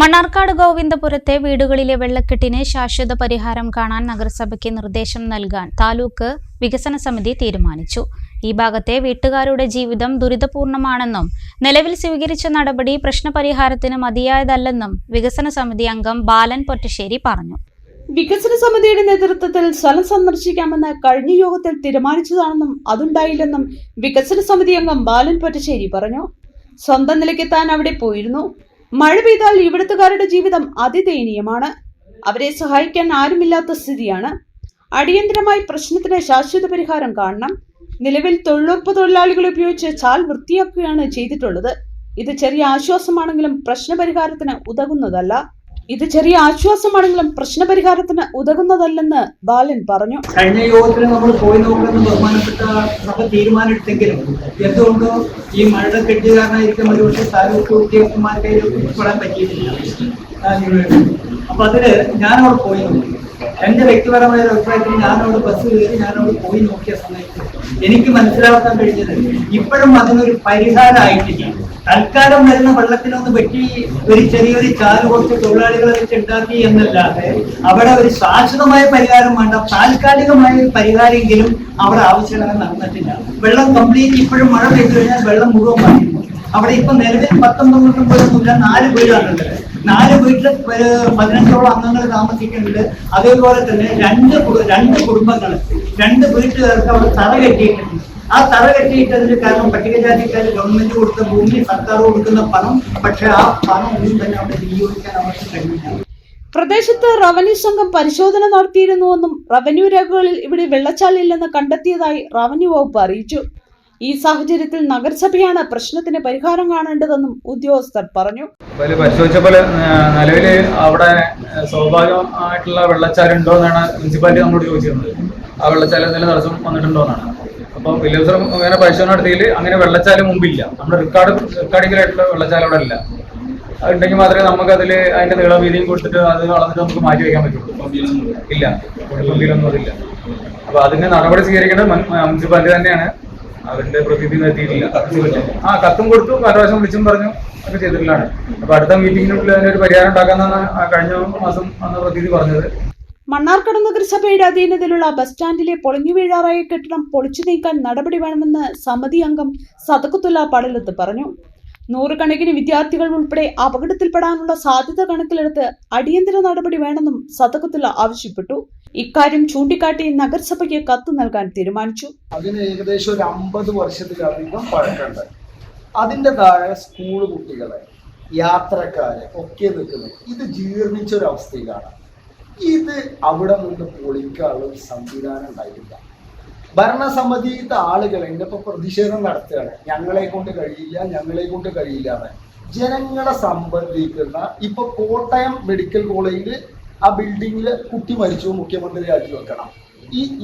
Speaker 1: മണ്ണാർക്കാട് ഗോവിന്ദപുരത്തെ വീടുകളിലെ വെള്ളക്കെട്ടിന് ശാശ്വത പരിഹാരം കാണാൻ നഗരസഭയ്ക്ക് നിർദ്ദേശം നൽകാൻ താലൂക്ക് വികസന സമിതി തീരുമാനിച്ചു. ഈ ഭാഗത്തെ വീട്ടുകാരുടെ ജീവിതം ദുരിതപൂർണമാണെന്നും നിലവിൽ സ്വീകരിച്ച നടപടി പ്രശ്നപരിഹാരത്തിന് മതിയായതല്ലെന്നും വികസന സമിതി അംഗം ബാലൻ പൊറ്റശ്ശേരി പറഞ്ഞു.
Speaker 8: വികസന സമിതിയുടെ നേതൃത്വത്തിൽ സ്ഥലം സന്ദർശിക്കാമെന്ന് കഴിഞ്ഞ യോഗത്തിൽ തീരുമാനിച്ചതാണെന്നും അതുണ്ടായില്ലെന്നും വികസന സമിതി അംഗം ബാലൻ പൊറ്റശ്ശേരി പറഞ്ഞു. സ്വന്തം നിലയ്ക്കെത്താൻ അവിടെ പോയിരുന്നു. മഴ പെയ്താൽ ഇവിടുത്തുകാരുടെ ജീവിതം അതിദയനീയമാണ്. അവരെ സഹായിക്കാൻ ആരുമില്ലാത്ത സ്ഥിതിയാണ്. അടിയന്തരമായി പ്രശ്നത്തിന് ശാശ്വത പരിഹാരം കാണണം. നിലവിൽ തൊഴിലുറപ്പ് തൊഴിലാളികളെ ഉപയോഗിച്ച് ചാൽ വൃത്തിയാക്കുകയാണ് ചെയ്തിട്ടുള്ളത്. ഇത് ചെറിയ ആശ്വാസമാണെങ്കിലും പ്രശ്നപരിഹാരത്തിന് ഉതകുന്നതല്ലെന്ന് ബാലൻ പറഞ്ഞു.
Speaker 11: കഴിഞ്ഞ യോഗത്തിൽ നമ്മൾ പോയി നോക്കുന്ന ബഹുമാനപ്പെട്ട സഭ തീരുമാനമെടുത്തെങ്കിലും എന്തുകൊണ്ടോ ഈ മഴയുടെ കെട്ടി കാരണമായിരിക്കും ഒരുപക്ഷെ താലൂക്ക് ഉദ്യോഗസ്ഥന്മാർക്ക് ഉൾപ്പെടാൻ പറ്റിയിട്ടില്ല. അപ്പൊ അതില് ഞാനവിടെ പോയി നോക്കി. എന്റെ വ്യക്തിപരമായ അഭിപ്രായത്തിൽ ഞാനവിടെ ബസ് കയറി ഞാനവിടെ പോയി നോക്കിയ സമയത്ത് എനിക്ക് മനസ്സിലാക്കാൻ കഴിഞ്ഞത് ഇപ്പോഴും അതിനൊരു പരിഹാരമായിട്ടില്ല. തൽക്കാലം വരുന്ന വെള്ളത്തിനൊന്ന് വെട്ടി ഒരു ചെറിയൊരു ചാല് കുറച്ച് തൊഴിലാളികളെ വെച്ച് ഉണ്ടാക്കി എന്നല്ലാതെ അവിടെ ഒരു ശാശ്വതമായ പരിഹാരം വേണ്ട. താൽക്കാലികമായ ഒരു പരിഹാരമെങ്കിലും അവിടെ ആവശ്യമായി നടന്നിട്ടില്ല. വെള്ളം കംപ്ലീറ്റ് ഇപ്പോഴും മഴ പെയ്തു കഴിഞ്ഞാൽ വെള്ളം മുഴുവൻ മാറ്റിയിരുന്നു. അവിടെ ഇപ്പൊ നിലവിൽ 19 4 വീടാണുള്ളത്. 4 വീട്ടിൽ 15ഓളം അംഗങ്ങൾ താമസിക്കുന്നുണ്ട്. അതേപോലെ തന്നെ രണ്ട് കുടുംബങ്ങൾ 2 വീട്ടുകാർക്ക് അവിടെ തറ കെട്ടിയിട്ടുണ്ട്. ആ തറ കെട്ടിയിട്ടതിന് കാരണം പട്ടികജാതിക്കാർ ഗവൺമെന്റ് കൊടുത്ത ഭൂമി, സർക്കാർ കൊടുക്കുന്ന പണം, പക്ഷെ ആ പണം ഒന്നും തന്നെ അവിടെ വിനിയോഗിക്കാൻ അവർക്ക് കഴിയില്ല.
Speaker 8: പ്രദേശത്ത് റവന്യൂ സംഘം പരിശോധന നടത്തിയിരുന്നുവെന്നും റവന്യൂ രേഖകളിൽ ഇവിടെ വെള്ളച്ചാലില്ലെന്ന് കണ്ടെത്തിയതായി റവന്യൂ വകുപ്പ് അറിയിച്ചു. ഈ സാഹചര്യത്തിൽ നഗരസഭയാണ് പ്രശ്നത്തിന് പരിഹാരം കാണേണ്ടതെന്നും ഉദ്യോഗസ്ഥർ പറഞ്ഞു.
Speaker 12: പരിശോധിച്ചപ്പോൾ നിലവിൽ അവിടെ സ്വാഭാവികമായിട്ടുള്ള വെള്ളച്ചാലുണ്ടോ എന്നാണ് മുനിസിപ്പാലിറ്റി നമ്മളോട് ചോദിച്ചിരുന്നത്. ആ വെള്ളച്ചാൽ എന്തെങ്കിലും തടസ്സം വന്നിട്ടുണ്ടോ എന്നാണ്. അപ്പോൾ വില്ലേജർ അങ്ങനെ പരിശോധന നടത്തിയിൽ അങ്ങനെ വെള്ളച്ചാല് മുമ്പില്ല. നമ്മുടെ റെക്കോർഡിംഗിലായിട്ടുള്ള വെള്ളച്ചാൽ അവിടെ ഇല്ല. അതുണ്ടെങ്കിൽ മാത്രമേ നമുക്ക് അതിൽ അതിന്റെ നീളം വീതിയും കൊടുത്തിട്ട് അത് വളർന്നിട്ട് നമുക്ക് മാറ്റി വയ്ക്കാൻ പറ്റുള്ളൂ. ഇല്ല, കുഴപ്പമൊന്നും അതില്ല. അപ്പൊ അതിന് നടപടി സ്വീകരിക്കേണ്ടത് മുനിസിപ്പാലിറ്റി തന്നെയാണ്. അവരുടെ പ്രതിനിധി എത്തിയിട്ടില്ല. കത്തും കൊടുത്തു, പല പ്രാവശ്യം വിളിച്ചും പറഞ്ഞു, ഒക്കെ ചെയ്തിട്ടുള്ളതാണ്. അപ്പൊ അടുത്ത മീറ്റിംഗിനുള്ളിൽ അതിനൊരു പരിഹാരം ഉണ്ടാക്കാന്നാണ് കഴിഞ്ഞ മാസം അന്ന് പ്രതിനിധി പറഞ്ഞത്.
Speaker 8: മണ്ണാർക്കാട് നഗരസഭയുടെ അധീനതയിലുള്ള ബസ് സ്റ്റാൻഡിലെ പൊളിഞ്ഞു വീഴാറായ കെട്ടിടം പൊളിച്ചു നീക്കാൻ നടപടി വേണമെന്ന് സമിതി അംഗം സദഖത്തുള്ള പടലത്ത് പറഞ്ഞു. നൂറുകണക്കിന് വിദ്യാർത്ഥികൾ ഉൾപ്പെടെ അപകടത്തിൽപ്പെടാനുള്ള സാധ്യത കണക്കിലെടുത്ത് അടിയന്തര നടപടി വേണമെന്നും സദഖത്തുള്ള ആവശ്യപ്പെട്ടു. ഇക്കാര്യം ചൂണ്ടിക്കാട്ടി നഗരസഭയ്ക്ക് കത്ത് നൽകാൻ തീരുമാനിച്ചു.
Speaker 13: അതിന് ഏകദേശം ഒരു 50 വർഷത്തിലധികം പഴക്കമുണ്ട്. അതിൻ്റെ താഴെ സ്കൂൾ കുട്ടികളെ, യാത്രക്കാരെ ഒക്കെ നിൽക്കുന്നത് ഇത് ജീർണിച്ചൊരവസ്ഥയിലാണ്. ഇത് അവിടെ നിന്ന് പൊളിക്കാനുള്ള ഒരു സംവിധാനം ഉണ്ടായില്ല. ഭരണസമിതിയിലത്തെ ആളുകൾ ഇന്നിപ്പോൾ പ്രതിഷേധം നടത്തുകയാണ്. ഞങ്ങളെ കൊണ്ട് കഴിയില്ല എന്ന്. ജനങ്ങളെ സംബന്ധിക്കുന്ന ഇപ്പൊ കോട്ടയം മെഡിക്കൽ കോളേജിൽ ആ ബിൽഡിങ്ങിൽ കുട്ടി മരിച്ചു, മുഖ്യമന്ത്രി രാജിവെക്കണം.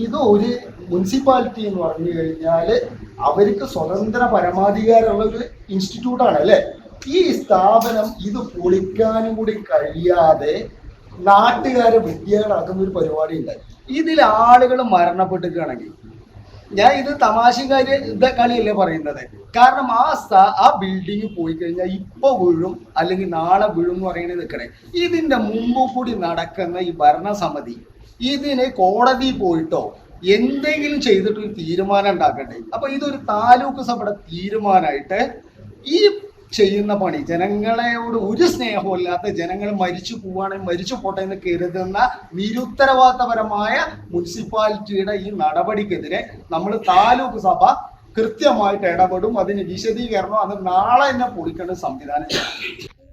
Speaker 13: ഇത് ഒരു മുനിസിപ്പാലിറ്റി എന്ന് പറഞ്ഞു കഴിഞ്ഞാൽ അവർക്ക് സ്വതന്ത്ര പരമാധികാരമുള്ള ഒരു ഇൻസ്റ്റിറ്റ്യൂട്ടാണ് അല്ലേ. ഈ സ്ഥാപനം ഇത് പൊളിക്കാനും കൂടി കഴിയാതെ നാട്ടുകാരെ വൃത്തികേടാക്കുന്ന ഒരു പരിപാടി ഉണ്ടായി. ഇതിൽ ആളുകൾ മരണപ്പെട്ടിരിക്കുകയാണെങ്കിൽ ഞാൻ ഇത് തമാശയും കളിയല്ലേ പറയുന്നത്. കാരണം ആ ബിൽഡിങ് പോയി കഴിഞ്ഞാൽ ഇപ്പോൾ വീഴും അല്ലെങ്കിൽ നാളെ വീഴും എന്ന് പറയുന്നത് നിൽക്കണേ. ഇതിൻ്റെ മുമ്പ് കൂടി നടക്കുന്ന ഈ ഭരണസമിതി ഇതിന് കോടതി പോയിട്ടോ എന്തെങ്കിലും ചെയ്തിട്ട് ഒരു തീരുമാനം ഉണ്ടാക്കണ്ടേ. അപ്പൊ ഇതൊരു താലൂക്ക് സഭയുടെ തീരുമാനമായിട്ട് ഈ ചെയ്യുന്ന പണി ജനങ്ങളോട് ഒരു സ്നേഹമില്ലാത്ത ജനങ്ങൾ മരിച്ചു പോവുകയാണെങ്കിൽ മരിച്ചു പോട്ടെ എന്ന് കരുതുന്ന നിരുത്തരവാദിത്തപരമായ മുനിസിപ്പാലിറ്റിയുടെ ഈ നടപടിക്കെതിരെ നമ്മൾ താലൂക്ക് സഭ കൃത്യമായിട്ട് ഇടപെടും. അതിന് വിശദീകരണം അത് നാളെ തന്നെ പൊളിക്കേണ്ട സംവിധാനം.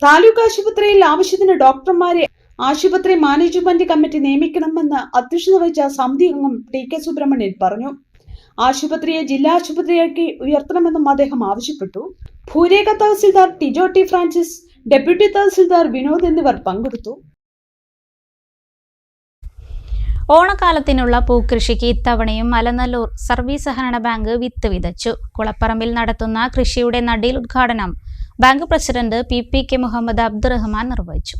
Speaker 8: താലൂക്ക് ആശുപത്രിയിൽ ആവശ്യത്തിന് ഡോക്ടർമാരെ ആശുപത്രി മാനേജ്മെന്റ് കമ്മിറ്റി നിയമിക്കണമെന്ന് അധ്യക്ഷത വഹിച്ച സമിതി അംഗം TK സുബ്രഹ്മണ്യൻ പറഞ്ഞു. ആശുപത്രിയെ ജില്ലാ ആശുപത്രിയാക്കി ഉയർത്തണമെന്നും അദ്ദേഹം ആവശ്യപ്പെട്ടു. ഭൂരേഖ tahsildar Tijo T Francis, deputy tahsildar Vinod എന്നിവർ പങ്കെടുത്തു.
Speaker 1: ഓണക്കാലത്തിനുള്ള പൂക്കൃഷിക്ക് ഇത്തവണയും അലനല്ലൂർ സർവീസ് സഹകരണ ബാങ്ക് വിത്ത് വിതച്ചു. കുളപ്പറമ്പിൽ നടത്തുന്ന കൃഷിയുടെ നടീൽ ഉദ്ഘാടനം bank president PPK Muhammad Abdurahman നിർവഹിച്ചു.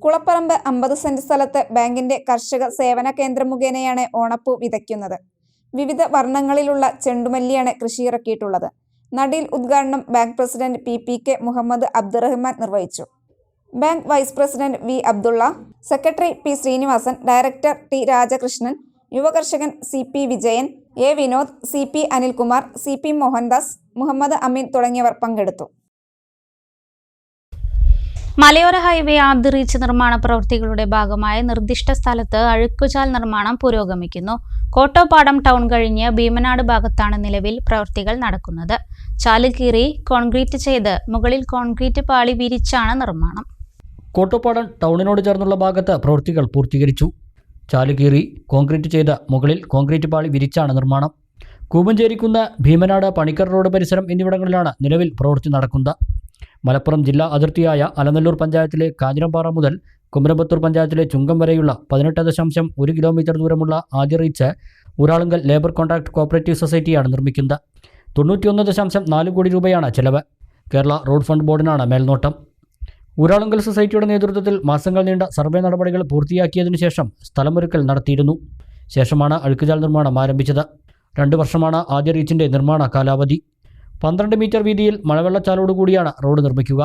Speaker 4: കുളപ്പറമ്പ് 50 സെന്റ് സ്ഥലത്ത് ബാങ്കിന്റെ കർഷക സേവന കേന്ദ്രം മുഖേനയാണ് ഓണപ്പൂ വിതയ്ക്കുന്നത്. വിവിധ വർണ്ണങ്ങളിലുള്ള ചെണ്ടുമല്ലിയാണ് കൃഷിയിറക്കിയിട്ടുള്ളത്. നടീൽ ഉദ്ഘാടനം bank president PPK Muhammad Abdurahman നിർവഹിച്ചു. Bank vice president V Abdulla, secretary P Srinivasan, director T Rajakrishnan, യുവകർഷകൻ CP Vijayan, A Vinod, CP Anilkumar, CP Mohandas, Muhammad Ameen തുടങ്ങിയവർ പങ്കെടുത്തു.
Speaker 1: മലയോര ഹൈവേ ആദ്യ റീച്ച് നിർമ്മാണ പ്രവൃത്തികളുടെ ഭാഗമായി നിർദ്ദിഷ്ട സ്ഥലത്ത് അഴുക്കുചാൽ നിർമ്മാണം പുരോഗമിക്കുന്നു. കോട്ടോപ്പാടം ടൗൺ കഴിഞ്ഞ് ഭീമനാട് ഭാഗത്താണ് നിലവിൽ പ്രവൃത്തികൾ നടക്കുന്നത്. ചാലുകീറി കോൺക്രീറ്റ് ചെയ്ത് മുകളിൽ കോൺക്രീറ്റ് പാളി വിരിച്ചാണ് നിർമ്മാണം.
Speaker 14: കോട്ടോപ്പാടം ടൗണിനോട് ചേർന്നുള്ള ഭാഗത്ത് പ്രവൃത്തികൾ പൂർത്തീകരിച്ചു. ചാലുകീറി കോൺക്രീറ്റ് ചെയ്ത് മുകളിൽ കോൺക്രീറ്റ് പാളി വിരിച്ചാണ് നിർമ്മാണം. കൂമഞ്ചേരിക്കുന്ന്, ഭീമനാട്, പണിക്കർ റോഡ് പരിസരം എന്നിവിടങ്ങളിലാണ് നിലവിൽ പ്രവൃത്തി നടക്കുന്നത്. മലപ്പുറം ജില്ലാ അതിർത്തിയായ അലനല്ലൂർ പഞ്ചായത്തിലെ കാഞ്ഞിരംപാറ മുതൽ കുമരമ്പത്തൂർ പഞ്ചായത്തിലെ ചുങ്കം വരെയുള്ള 18.1 കിലോമീറ്റർ ദൂരമുള്ള ആദ്യ reach Uralungal labour contract cooperative സൊസൈറ്റിയാണ് നിർമ്മിക്കുന്നത്. 91.4 കോടി രൂപയാണ് ചെലവ്. കേരള റോഡ് ഫണ്ട് ബോർഡിനാണ് മേൽനോട്ടം. ഊരാളുങ്കൽ സൊസൈറ്റിയുടെ നേതൃത്വത്തിൽ മാസങ്ങൾ നീണ്ട സർവേ നടപടികൾ പൂർത്തിയാക്കിയതിനു ശേഷം സ്ഥലമൊരുക്കൽ നടത്തിയിരുന്നു. ശേഷമാണ് അഴുക്കുചാൽ നിർമ്മാണം ആരംഭിച്ചത്. 2 വർഷമാണ് ആദ്യ റീച്ചിൻ്റെ നിർമ്മാണ കാലാവധി. 12 മീറ്റർ വീതിയിൽ മഴവെള്ളച്ചാലോടുകൂടിയാണ് റോഡ് നിർമ്മിക്കുക.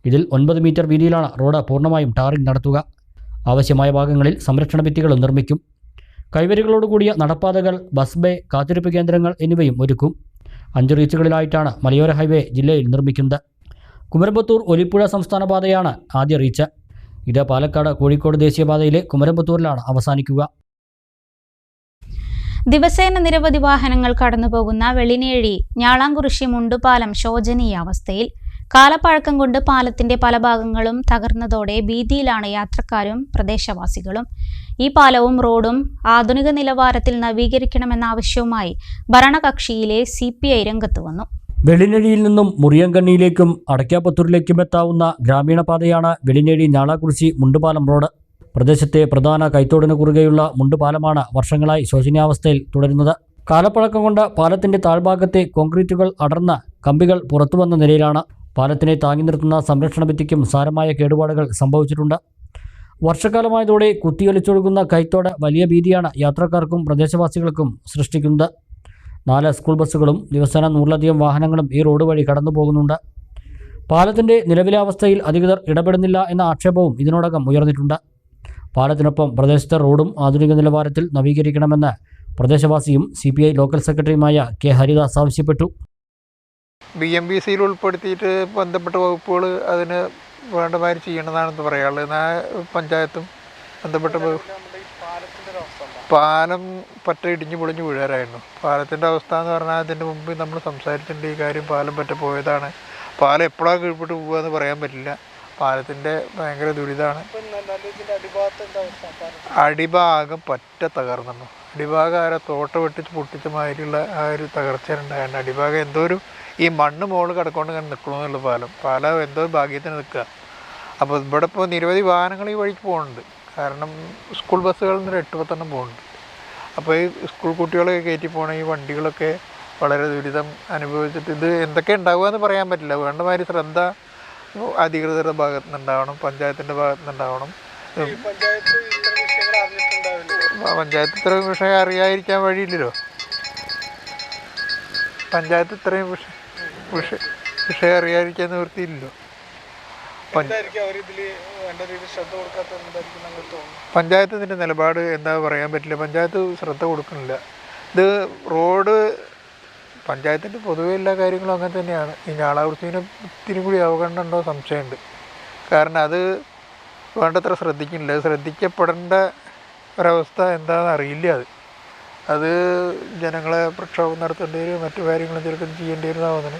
Speaker 14: ഇതിൽ 9 മീറ്റർ വീതിയിലാണ് റോഡ് പൂർണ്ണമായും ടാറിംഗ് നടത്തുക. ആവശ്യമായ ഭാഗങ്ങളിൽ സംരക്ഷണ ഭിത്തികളും നിർമ്മിക്കും. കൈവരികളോടുകൂടിയ നടപ്പാതകൾ, ബസ് ബേ, കാത്തിരിപ്പ് കേന്ദ്രങ്ങൾ എന്നിവയും ഒരുക്കും. 5 റീച്ചുകളിലായിട്ടാണ് മലയോര ഹൈവേ ജില്ലയിൽ നിർമ്മിക്കുന്നത്. കുമരമ്പത്തൂർ ഒലിപ്പുഴ സംസ്ഥാന പാതയാണ് ആദ്യ റീച്ച്. ഇത് പാലക്കാട് കോഴിക്കോട് ദേശീയപാതയിലെ കുമരമ്പത്തൂരിലാണ് അവസാനിക്കുക.
Speaker 1: ദിവസേന നിരവധി വാഹനങ്ങൾ കടന്നുപോകുന്ന വെള്ളിനേഴി ഞാളാംകുറിശി മുണ്ടുപാലം ശോചനീയാവസ്ഥയിൽ. കാലപ്പഴക്കം കൊണ്ട് പാലത്തിന്റെ പല ഭാഗങ്ങളും തകർന്നതോടെ ഭീതിയിലാണ് യാത്രക്കാരും പ്രദേശവാസികളും. ഈ പാലവും റോഡും ആധുനിക നിലവാരത്തിൽ നവീകരിക്കണമെന്ന ആവശ്യവുമായി ഭരണകക്ഷിയിലെ CPI രംഗത്ത് വന്നു.
Speaker 14: വെള്ളിനേഴിയിൽ നിന്നും മുറിയങ്കണ്ണിയിലേക്കും അടയ്ക്കാപ്പത്തൂരിലേക്കും എത്താവുന്ന ഗ്രാമീണ പാതയാണ് വെള്ളിനേഴി ഞാളാംകുറിശി മുണ്ടുപാലം റോഡ്. പ്രദേശത്തെ പ്രധാന കൈത്തോടിന് കുറുകെയുള്ള മുണ്ടുപാലമാണ് വർഷങ്ങളായി ശോചനീയാവസ്ഥയിൽ തുടരുന്നത്. കാലപ്പഴക്കം കൊണ്ട് പാലത്തിന്റെ താഴ്ഭാഗത്തെ കോൺക്രീറ്റുകൾ അടർന്ന് കമ്പികൾ പുറത്തുവന്ന നിലയിലാണ്. പാലത്തിനെ താങ്ങി നിർത്തുന്ന സംരക്ഷണ ഭിത്തിക്കും സാരമായ കേടുപാടുകൾ സംഭവിച്ചിട്ടുണ്ട്. വർഷക്കാലമായതോടെ കുത്തിയൊലിച്ചൊഴുകുന്ന കൈത്തോട് വലിയ ഭീതിയാണ് യാത്രക്കാർക്കും പ്രദേശവാസികൾക്കും സൃഷ്ടിക്കുന്നത്. 4 സ്കൂൾ ബസ്സുകളും ദിവസേന 100ലധികം വാഹനങ്ങളും ഈ റോഡ് വഴി കടന്നു പോകുന്നുണ്ട്. പാലത്തിന്റെ നിലവിലെ അവസ്ഥയിൽ അധികൃതർ ഇടപെടുന്നില്ല എന്ന ആക്ഷേപവും ഇതിനോടകം ഉയർന്നിട്ടുണ്ട്. പാലത്തിനൊപ്പം പ്രദേശത്തെ റോഡും ആധുനിക നിലവാരത്തിൽ നവീകരിക്കണമെന്ന് പ്രദേശവാസിയും CPI ലോക്കൽ സെക്രട്ടറിയുമായ K ഹരിദാസ് ആവശ്യപ്പെട്ടു.
Speaker 15: BMBCയിൽ ഉൾപ്പെടുത്തിയിട്ട് ബന്ധപ്പെട്ട വകുപ്പുകൾ അതിന് വേണ്ടമാതിരി ചെയ്യണമെന്നാണെന്ന് പറയാനുള്ളത്. പഞ്ചായത്തും ബന്ധപ്പെട്ട പാലം പറ്റ ഇടിഞ്ഞു പൊളിഞ്ഞ് വീഴാറായിരുന്നു. പാലത്തിൻ്റെ അവസ്ഥ എന്ന് പറഞ്ഞാൽ അതിൻ്റെ മുമ്പ് നമ്മൾ സംസാരിച്ചിട്ടുണ്ട് ഈ കാര്യം. പാലം പറ്റ പോയതാണ്. പാലം എപ്പോഴാണ് കീഴ്പ്പെട്ട് പോകുക എന്ന് പറയാൻ പറ്റില്ല. പാലത്തിൻ്റെ ഭയങ്കര ദുരിതമാണ്. അടിഭാഗം പറ്റ തകർന്നു. അടിഭാഗം ആരോ തോട്ട വെട്ടിച്ച് പൊട്ടിച്ച മാതിരിയുള്ള ആ ഒരു തകർച്ചയുണ്ടായിരുന്നു. അടിഭാഗം എന്തോ ഒരു ഈ മണ്ണ് മുകളിൽ കിടക്കൊണ്ട് ഇങ്ങനെ നിൽക്കണമെന്നുള്ള പാലം എന്തോ ഒരു ഭാഗ്യത്തിന് നിൽക്കുക. അപ്പോൾ ഇവിടെ ഇപ്പോൾ നിരവധി വാഹനങ്ങൾ ഈ വഴിക്ക് പോകുന്നുണ്ട്. കാരണം സ്കൂൾ ബസ്സുകളിൽ നിന്ന് 8-10 പോകുന്നുണ്ട്. അപ്പോൾ ഈ സ്കൂൾ കുട്ടികളൊക്കെ കയറ്റി പോകണ ഈ വണ്ടികളൊക്കെ വളരെ ദുരിതം അനുഭവിച്ചിട്ട് ഇത് എന്തൊക്കെ ഉണ്ടാവുക എന്ന് പറയാൻ പറ്റില്ല. വേണ്ടമാതിരി ശ്രദ്ധ അധികൃതരുടെ ഭാഗത്തു നിന്നുണ്ടാവണം, പഞ്ചായത്തിൻ്റെ ഭാഗത്തു നിന്നുണ്ടാവണം. പഞ്ചായത്ത് ഇത്രയും വിഷയം അറിയാതിരിക്കാൻ വഴിയില്ലല്ലോ. പഞ്ചായത്ത് ഇത്രയും വിഷയം അറിയാതിരിക്കാൻ നിവൃത്തിയില്ലല്ലോ. പഞ്ചായത്തിൻ്റെ നിലപാട് എന്താ പറയാൻ പറ്റില്ല. പഞ്ചായത്ത് ശ്രദ്ധ കൊടുക്കുന്നില്ല. ഇത് റോഡ് പഞ്ചായത്തിൻ്റെ പൊതുവെ എല്ലാ കാര്യങ്ങളും അങ്ങനെ തന്നെയാണ്. ഈ ഞാളാവൃത്തിനെ ഇത്തിരി കൂടി അവഗണന ഉണ്ടോ സംശയമുണ്ട്. കാരണം അത് വേണ്ടത്ര ശ്രദ്ധിക്കുന്നില്ല. ശ്രദ്ധിക്കപ്പെടേണ്ട ഒരവസ്ഥ എന്താണെന്ന് അറിയില്ല. അത് ജനങ്ങളെ പ്രക്ഷോഭം നടത്തേണ്ടി വരും, മറ്റു കാര്യങ്ങളും ചിലപ്പോൾ ചെയ്യേണ്ടി വരുന്നതാണ്.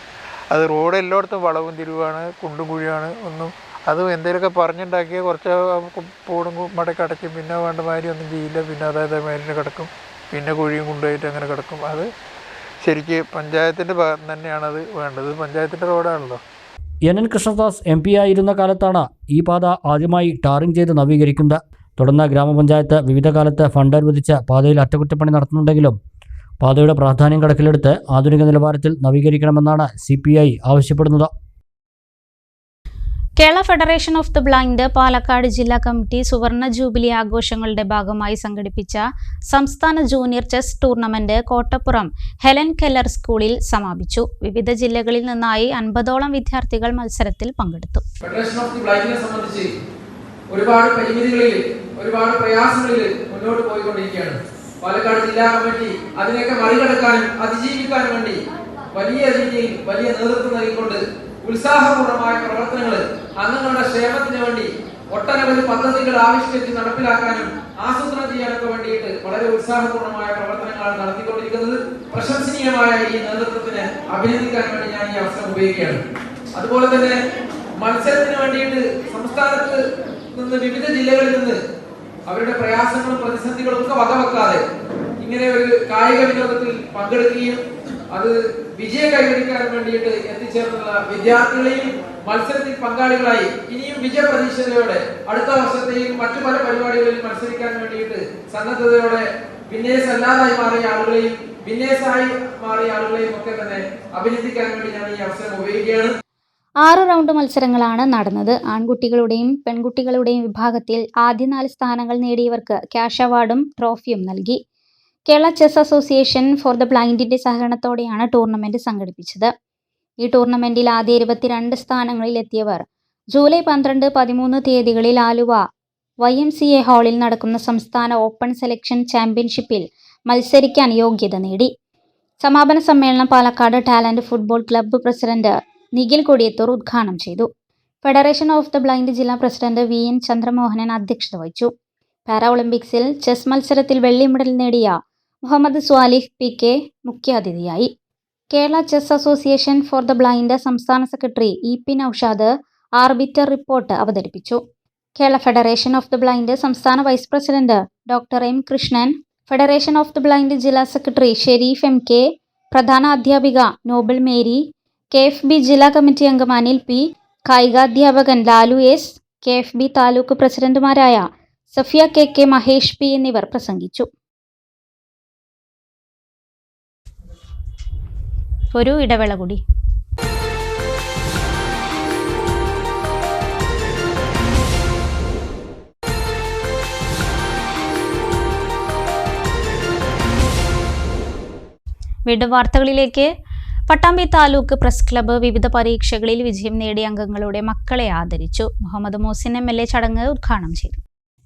Speaker 15: അത് റോഡ് എല്ലായിടത്തും വളവും തിരിവാണ്, കുണ്ടും കുഴിയാണ്. അത് എന്തെങ്കിലുമൊക്കെ പറഞ്ഞുണ്ടാക്കിയാൽ കുറച്ച് പോടും മടക്കി അടയ്ക്കും. പിന്നെ വേണ്ട മാതിരി ഒന്നും ചെയ്യില്ല. പിന്നെ അതായത് മേലിന് കിടക്കും, പിന്നെ കുഴിയും കൊണ്ടുപോയിട്ട് അങ്ങനെ കിടക്കും. അത് ശരിക്ക് പഞ്ചായത്തിൻ്റെ ഭാഗത്ത് തന്നെയാണത് വേണ്ടത്. പഞ്ചായത്തിൻ്റെ റോഡാണല്ലോ.
Speaker 14: NN കൃഷ്ണദാസ് MP ആയിരുന്ന കാലത്താണ് ഈ പാത ആദ്യമായി ടാറിംഗ് ചെയ്ത് നവീകരിക്കുന്നത്. തുടർന്ന് ഗ്രാമപഞ്ചായത്ത് വിവിധ കാലത്ത് ഫണ്ട് അനുവദിച്ച് പാതയിൽ അറ്റകുറ്റപ്പണി നടത്തുന്നുണ്ടെങ്കിലും പാതയുടെ പ്രാധാന്യം കണക്കിലെടുത്ത് ആധുനിക നിലവാരത്തിൽ നവീകരിക്കണമെന്നാണ് CPI ആവശ്യപ്പെടുന്നത്.
Speaker 1: Kerala federation of the blind Palakkad ജില്ലാ കമ്മിറ്റി സുവർണ ജൂബിലി ആഘോഷങ്ങളുടെ ഭാഗമായി സംഘടിപ്പിച്ച സംസ്ഥാന junior chess tournament Kottappuram Helen Keller സ്കൂളിൽ സമാപിച്ചു. വിവിധ ജില്ലകളിൽ നിന്നായി 50ഓളം വിദ്യാർത്ഥികൾ മത്സരത്തിൽ പങ്കെടുത്തു.
Speaker 16: ഫെഡറേഷൻ ഓഫ് ദി ബ്ലൈൻഡിനെ സംബന്ധിച്ച് ഒരുപാട് പരിമിതികളിൽ, ഒരുപാട് പ്രയാസങ്ങളിൽ മുന്നോട്ട് പോയിക്കൊണ്ടിരിക്കുകയാണ്. പാലക്കാട് ജില്ലാ കമ്മിറ്റി അതിനെയൊക്കെ മറികടക്കാനും അതിജീവിക്കാനും വേണ്ടി വലിയ രീതിയിൽ വലിയ നേതൃത്വം നൽകിക്കൊണ്ട് ഉത്സാഹപൂർണമായ പ്രവർത്തനങ്ങൾ അംഗങ്ങളുടെ ക്ഷേമത്തിന് വേണ്ടി ഒട്ടനവധി പദ്ധതികൾ ആവിഷ്കരിച്ച് നടപ്പിലാക്കാനും ആസൂത്രണം ചെയ്യാനൊക്കെ വേണ്ടിയിട്ട് വളരെ ഉത്സാഹപൂർണമായ പ്രവർത്തനങ്ങളാണ് നടത്തിക്കൊണ്ടിരിക്കുന്നത്. പ്രശംസനീയമായ ഈ നേതൃത്വത്തിന് അഭിനന്ദിക്കാൻ വേണ്ടി ഞാൻ ഈ അവസരം ഉപയോഗിക്കുകയാണ്. അതുപോലെ തന്നെ മത്സരത്തിന് വേണ്ടിയിട്ട് സംസ്ഥാനത്ത് നിന്ന് വിവിധ ജില്ലകളിൽ നിന്ന് അവരുടെ പ്രയാസങ്ങളും പ്രതിസന്ധികളും ഒക്കെ വകവെക്കാതെ ഇങ്ങനെ ഒരു കായിക വിനോദത്തിൽ പങ്കെടുക്കുകയും അത് വിജയം കൈവരിക്കാൻ വേണ്ടിയിട്ട് എത്തിച്ചേർന്നുള്ള വിദ്യാർത്ഥികളെയും മത്സരത്തിൽ പങ്കാളികളായി ഇനിയും വിജയപ്രതീക്ഷയോടെ അടുത്ത വർഷത്തെയും മറ്റു പല പരിപാടികളിൽ മത്സരിക്കാൻ വേണ്ടിയിട്ട് സന്നദ്ധതയോടെ വിന്നേഴ്സ് അല്ലാതായി മാറിയ ആളുകളെയും വിന്നേഴ്സായി മാറിയ ആളുകളെയും ഒക്കെ തന്നെ അഭിനന്ദിക്കാൻ വേണ്ടി ഞാൻ ഈ അവസരം ഉപയോഗിക്കുകയാണ്.
Speaker 1: 6 റൗണ്ട് മത്സരങ്ങളാണ് നടന്നത്. ആൺകുട്ടികളുടെയും പെൺകുട്ടികളുടെയും വിഭാഗത്തിൽ ആദ്യ 4 സ്ഥാനങ്ങൾ നേടിയവർക്ക് ക്യാഷ് അവാർഡും ട്രോഫിയും നൽകി. Kerala chess association for the ബ്ലൈൻഡിന്റെ സഹകരണത്തോടെയാണ് ടൂർണമെന്റ് സംഘടിപ്പിച്ചത്. ഈ ടൂർണമെന്റിൽ ആദ്യ 22 സ്ഥാനങ്ങളിൽ എത്തിയവർ ജൂലൈ 12, 13 തീയതികളിൽ ആലുവ YMCA ഹാളിൽ നടക്കുന്ന സംസ്ഥാന ഓപ്പൺ സെലക്ഷൻ ചാമ്പ്യൻഷിപ്പിൽ മത്സരിക്കാൻ യോഗ്യത നേടി. സമാപന സമ്മേളനം Palakkad talent football club president Nikhil Kodiyathur ഉദ്ഘാടനം ചെയ്തു. ഫെഡറേഷൻ ഓഫ് ദ ബ്ലൈൻഡ് ജില്ലാ പ്രസിഡന്റ് VN ചന്ദ്രമോഹനൻ അധ്യക്ഷത വഹിച്ചു. പാരാ ഒളിമ്പിക്സിൽ ചെസ് മത്സരത്തിൽ വെള്ളി മെഡൽ നേടിയ മുഹമ്മദ് സ്വാലിഹ് PK മുഖ്യാതിഥിയായി. Kerala chess association for the blind സംസ്ഥാന secretary EP Noushad arbiter report അവതരിപ്പിച്ചു. Kerala federation of the blind സംസ്ഥാന vice president doctor M Krishnan, federation of the blind ജില്ലാ സെക്രട്ടറി ഷെരീഫ് MK, പ്രധാന അധ്യാപിക നോബിൾ മേരി, KFB ജില്ലാ കമ്മിറ്റി അംഗം Anil P, കായികാധ്യാപകൻ Lalu S, KFB taluk പ്രസിഡന്റുമാരായ സഫിയ KK, മഹേഷ് P എന്നിവർ പ്രസംഗിച്ചു. ഒരു ഇടവേള കൂടി. വീണ്ടും വാർത്തകളിലേക്ക്. പട്ടാമ്പി താലൂക്ക് പ്രസ് ക്ലബ്ബ് വിവിധ പരീക്ഷകളിൽ വിജയം നേടിയ അംഗങ്ങളുടെ മക്കളെ ആദരിച്ചു. മുഹമ്മദ് മോസിൻ MLA ചടങ്ങ് ഉദ്ഘാടനം ചെയ്തു.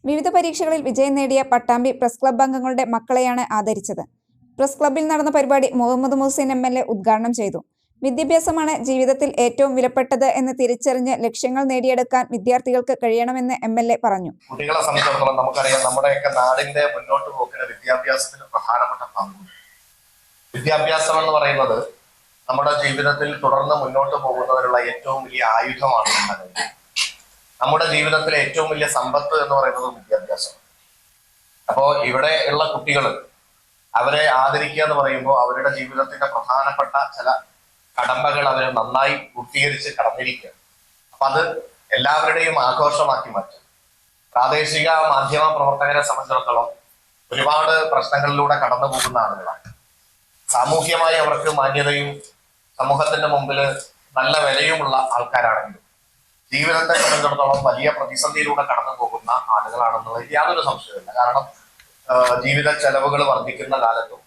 Speaker 4: വിവിധ പരീക്ഷകളിൽ വിജയം നേടിയ പട്ടാമ്പി പ്രസ് ക്ലബ്ബ് അംഗങ്ങളുടെ മക്കളെയാണ് ആദരിച്ചത്. പ്രസ് ക്ലബ്ബിൽ നടന്ന പരിപാടി മുഹമ്മദ് മോസിൻ MLA ഉദ്ഘാടനം ചെയ്തു. വിദ്യാഭ്യാസമാണ് ജീവിതത്തിൽ ഏറ്റവും വിലപ്പെട്ടത് എന്ന് തിരിച്ചറിഞ്ഞ് ലക്ഷ്യങ്ങൾ നേടിയെടുക്കാൻ വിദ്യാർത്ഥികൾക്ക് കഴിയണമെന്ന് MLA പറഞ്ഞു.
Speaker 17: കുട്ടികളെ സംബന്ധിച്ചിടത്തോളം നമുക്കറിയാം, നമ്മുടെയൊക്കെ നാടിന്റെ മുന്നോട്ട് പോക്കിന് വിദ്യാഭ്യാസത്തിന് പ്രധാനപ്പെട്ട പങ്കുണ്ട്. വിദ്യാഭ്യാസം എന്ന് പറയുന്നത് നമ്മുടെ ജീവിതത്തിൽ തുടർന്ന് മുന്നോട്ട് പോകുന്നതിനുള്ള ഏറ്റവും വലിയ ആയുധമാണ്. നമ്മുടെ ജീവിതത്തിലെ ഏറ്റവും വലിയ സമ്പത്ത് എന്ന് പറയുന്നത് വിദ്യാഭ്യാസം. അപ്പോൾ ഇവിടെ ഉള്ള കുട്ടികൾ, അവരെ ആദരിക്കുക എന്ന് പറയുമ്പോൾ അവരുടെ ജീവിതത്തിന്റെ പ്രധാനപ്പെട്ട ചില കടമ്പകൾ അവർ നന്നായി പൂർത്തീകരിച്ച് കടന്നിരിക്കുകയാണ്. അപ്പൊ അത് എല്ലാവരുടെയും ആഘോഷമാക്കി മാറ്റും. പ്രാദേശിക മാധ്യമ പ്രവർത്തകരെ സംബന്ധിച്ചിടത്തോളം ഒരുപാട് പ്രശ്നങ്ങളിലൂടെ കടന്നു പോകുന്ന ആളുകളാണ്. സാമൂഹ്യമായി അവർക്ക് മാന്യതയും സമൂഹത്തിന്റെ മുമ്പിൽ നല്ല വിലയുമുള്ള ആൾക്കാരാണെങ്കിലും ജീവിതത്തെ സംബന്ധിച്ചിടത്തോളം വലിയ പ്രതിസന്ധിയിലൂടെ കടന്നു പോകുന്ന ആളുകളാണെന്നുള്ളത് യാതൊരു സംശയമില്ല. കാരണം ജീവിത ചെലവുകൾ വർദ്ധിക്കുന്ന കാലത്തും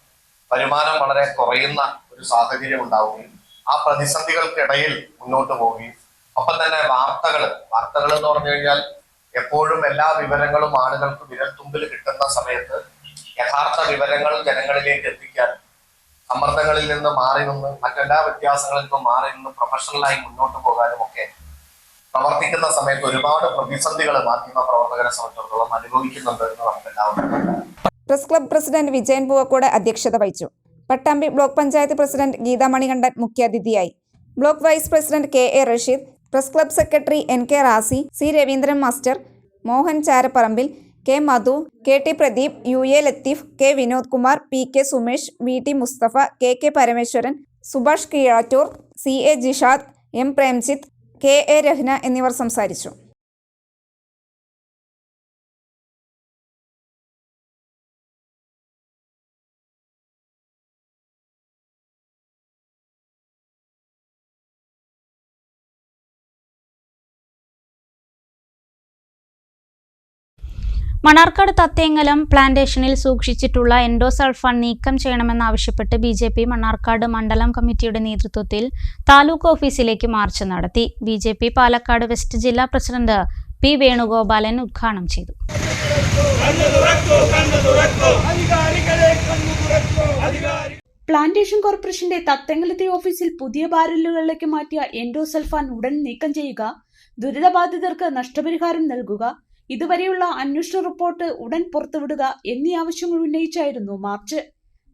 Speaker 17: വരുമാനം വളരെ കുറയുന്ന ഒരു സാഹചര്യം ഉണ്ടാവുകയും ആ പ്രതിസന്ധികൾക്കിടയിൽ മുന്നോട്ട് പോവുകയും ഒപ്പം തന്നെ വാർത്തകൾ എന്ന് പറഞ്ഞു കഴിഞ്ഞാൽ എപ്പോഴും എല്ലാ വിവരങ്ങളും ആളുകൾക്ക് വിരൽത്തുമ്പിൽ കിട്ടുന്ന സമയത്ത് യഥാർത്ഥ വിവരങ്ങൾ ജനങ്ങളിലേക്ക് എത്തിക്കാൻ സമ്മർദ്ദങ്ങളിൽ നിന്ന് മാറി നിന്ന് മറ്റെല്ലാ വ്യത്യാസങ്ങളിൽ നിന്നും മാറി നിന്ന് പ്രൊഫഷണലായി മുന്നോട്ട് പോകാനും ഒക്കെ പ്രവർത്തിക്കുന്ന സമയത്ത് ഒരുപാട് പ്രതിസന്ധികൾ മാധ്യമ പ്രവർത്തകരെ സംബന്ധിച്ചിടത്തോളം അനുഭവിക്കുന്നുണ്ട് എന്ന് നമുക്ക് എല്ലാവർക്കും.
Speaker 4: Press club president Vijayan Poovakkode അധ്യക്ഷത വഹിച്ചു. പട്ടാമ്പി ബ്ലോക്ക് പഞ്ചായത്ത് പ്രസിഡന്റ് ഗീതാ മണികണ്ഠൻ മുഖ്യാതിഥിയായി. Block vice president KA Rasheed, press club secretary NK Razi, C Raveendran master, Mohan Charapparambil, K Madhu, KT Pradeep, UA Latheef, K Vinod Kumar, PK Sumesh, VT Musthafa, KK Parameswaran, Subhash Keezhattoor, CA Jishad, M Premjith, KA Rahna എന്നിവർ സംസാരിച്ചു.
Speaker 1: മണാർക്കാട് തത്തേങ്ങലം പ്ലാന്റേഷനിൽ സൂക്ഷിച്ചിട്ടുള്ള എൻഡോസൾഫാൻ നീക്കം ചെയ്യണമെന്നാവശ്യപ്പെട്ട് BJP മണ്ണാർക്കാട് മണ്ഡലം കമ്മിറ്റിയുടെ നേതൃത്വത്തിൽ താലൂക്ക് ഓഫീസിലേക്ക് മാർച്ച് നടത്തി. BJP പാലക്കാട് വെസ്റ്റ് ജില്ലാ പ്രസിഡന്റ് P വേണുഗോപാലൻ ഉദ്ഘാടനം ചെയ്തു.
Speaker 8: പ്ലാന്റേഷൻ കോർപ്പറേഷന്റെ തത്തേങ്ങലത്തെ ഓഫീസിൽ പുതിയ ബാരലുകളിലേക്ക് മാറ്റിയ എൻഡോസൾഫാൻ ഉടൻ നീക്കം ചെയ്യുക, ദുരിതബാധിതർക്ക് നഷ്ടപരിഹാരം നൽകുക, ഇതുവരെയുള്ള അന്വേഷണ റിപ്പോർട്ട് ഉടൻ പുറത്തുവിടുക എന്നീ ആവശ്യങ്ങൾ ഉന്നയിച്ചായിരുന്നു മാർച്ച്.